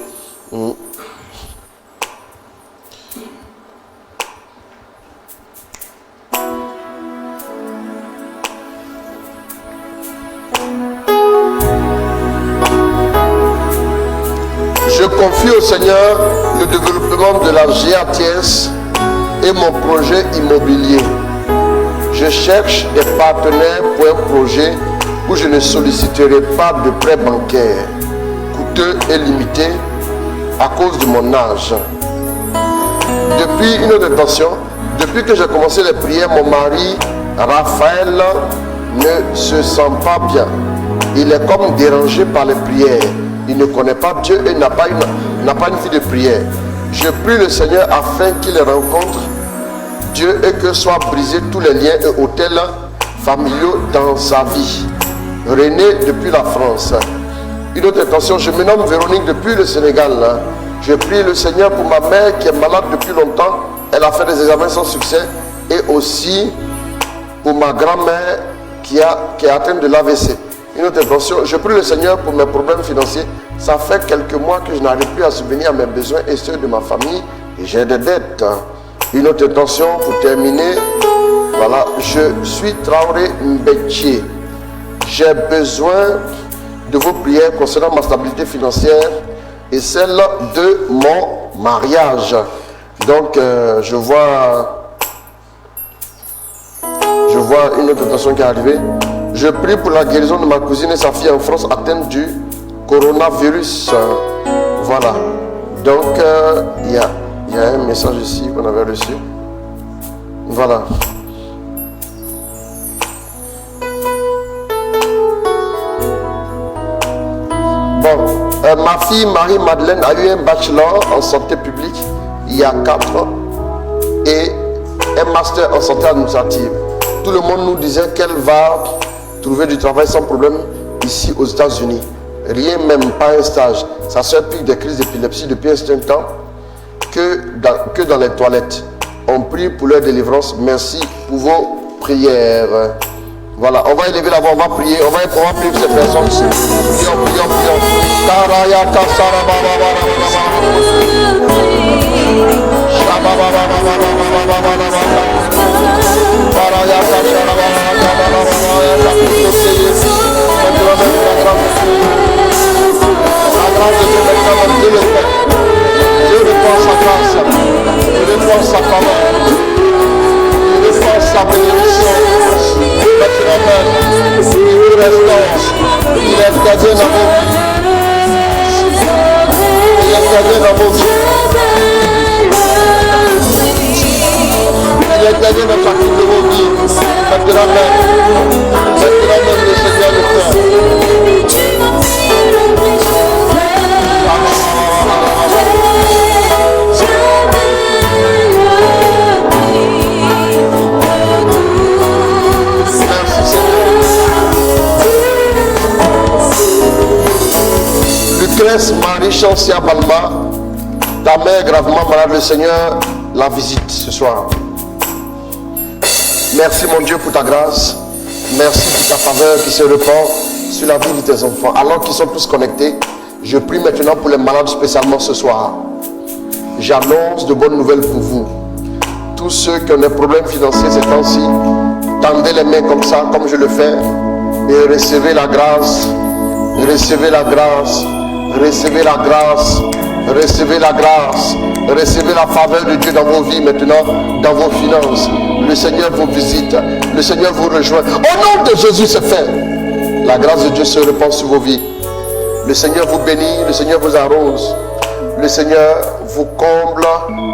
Je confie au Seigneur le développement de la GATS et mon projet immobilier. Je cherche des partenaires pour un projet où je ne solliciterai pas de prêts bancaires coûteux et limités à cause de mon âge. Depuis une autre intention, depuis que j'ai commencé les prières, mon mari Raphaël ne se sent pas bien. Il est comme dérangé par les prières. Il ne connaît pas Dieu et n'a pas une vie de prière. Je prie le Seigneur afin qu'il rencontre Dieu et que soient brisés tous les liens et hôtels familiaux dans sa vie. René depuis la France. Une autre intention, je me nomme Véronique depuis le Sénégal. Je prie le Seigneur pour ma mère qui est malade depuis longtemps. Elle a fait des examens sans succès. Et aussi pour ma grand-mère qui est atteinte de l'AVC. Une autre intention, je prie le Seigneur pour mes problèmes financiers. Ça fait quelques mois que je n'arrive plus à subvenir à mes besoins et ceux de ma famille. Et j'ai des dettes. Une autre intention pour terminer. Voilà, je suis Traoré Mbetché. J'ai besoin de vos prières concernant ma stabilité financière et celle de mon mariage. Donc, je vois une autre intention qui est arrivée. Je prie pour la guérison de ma cousine et sa fille en France atteinte du coronavirus. Voilà. Donc, il y a un message ici qu'on avait reçu. Voilà. Bon, ma fille Marie-Madeleine a eu un bachelor en santé publique il y a 4 ans et un master en santé administrative. Tout le monde nous disait qu'elle va trouver du travail sans problème ici aux États-Unis. Rien, même pas un stage. Sa soeur pique des crises d'épilepsie depuis un certain temps que dans les toilettes. On prie pour leur délivrance. Merci pour vos prières. Voilà, on va élever la voix, on va prier pour ces personnes. Prions. La grâce de Dieu maintenant, Dieu le fait. Dieu répand sa grâce. Dieu répand sa parole. Dieu répand sa bénédiction. Maintenant même, il vous restaure. Il est gardé dans vos vies. Il est gardé dans vos vies. Il est gardé dans chacune de vos vies. Maintenant même, le Seigneur le fait. Merci Grace Marie Chancia Balma, ta mère gravement malade, le Seigneur la visite ce soir. Merci mon Dieu pour ta grâce. Merci pour ta faveur qui se répand sur la vie de tes enfants. Alors qu'ils sont tous connectés, je prie maintenant pour les malades spécialement ce soir. J'annonce de bonnes nouvelles pour vous. Tous ceux qui ont des problèmes financiers ces temps-ci, tendez les mains comme ça, comme je le fais, et recevez la grâce, recevez la grâce, recevez la grâce, recevez la grâce, recevez la faveur de Dieu dans vos vies maintenant, dans vos finances. Le Seigneur vous visite, le Seigneur vous rejoint. Au nom de Jésus, c'est fait. La grâce de Dieu se répand sur vos vies. Le Seigneur vous bénit, le Seigneur vous arrose. Le Seigneur vous comble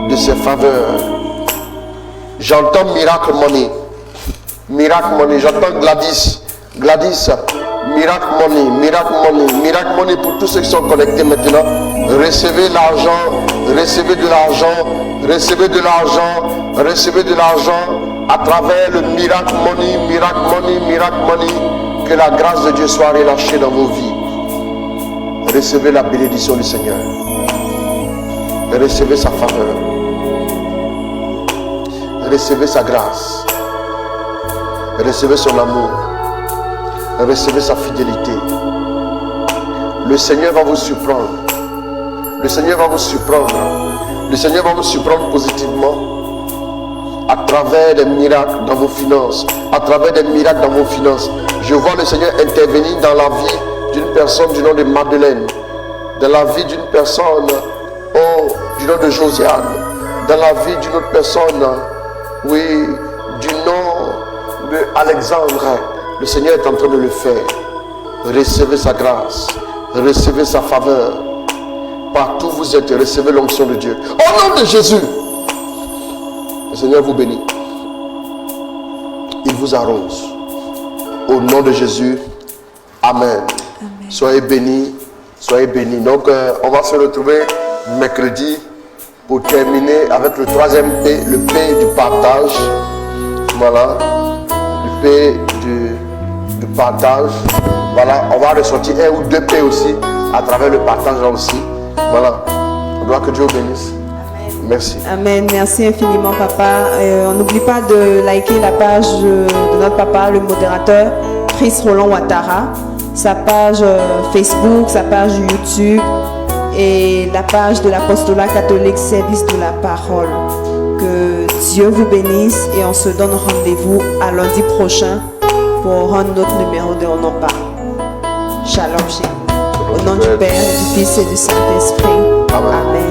de ses faveurs. J'entends miracle money. Miracle money. J'entends Gladys. Gladys. Miracle money. Miracle money. Miracle money pour tous ceux qui sont connectés maintenant. Recevez l'argent. Recevez de l'argent. Recevez de l'argent. Recevez de l'argent à travers le miracle money. Miracle money. Miracle money. Que la grâce de Dieu soit relâchée dans vos vies. Recevez la bénédiction du Seigneur. Recevez sa faveur. Recevez sa grâce. Recevez son amour. Recevez sa fidélité. Le Seigneur va vous surprendre. Le Seigneur va vous surprendre. Le Seigneur va vous surprendre positivement à travers des miracles dans vos finances. À travers des miracles dans vos finances. Je vois le Seigneur intervenir dans la vie d'une personne du nom de Madeleine. Dans la vie d'une personne du nom de Josiane. Dans la vie d'une autre personne, oui, du nom de Alexandre. Le Seigneur est en train de le faire. Recevez sa grâce. Recevez sa faveur. Partout où vous êtes, recevez l'onction de Dieu. Au nom de Jésus, le Seigneur vous bénit. Il vous arrose. Au nom de Jésus, Amen. Amen. Soyez bénis. Soyez bénis. Donc, on va se retrouver mercredi pour terminer avec le troisième P, le P du partage. Voilà. Le P du partage. Voilà. On va ressortir un ou deux P aussi à travers le partage là aussi. Voilà. On doit que Dieu vous bénisse. Amen. Merci. Amen. Merci infiniment, papa. On n'oublie pas de liker la page de notre papa, le modérateur, Chris Roland Ouattara. Sa page Facebook, sa page YouTube et la page de l'Apostolat catholique Service de la Parole. Que Dieu vous bénisse et on se donne rendez-vous à lundi prochain pour un autre numéro de On en parle. Shalom chez vous. Au nom du Père, du Fils et du Saint-Esprit. Amen.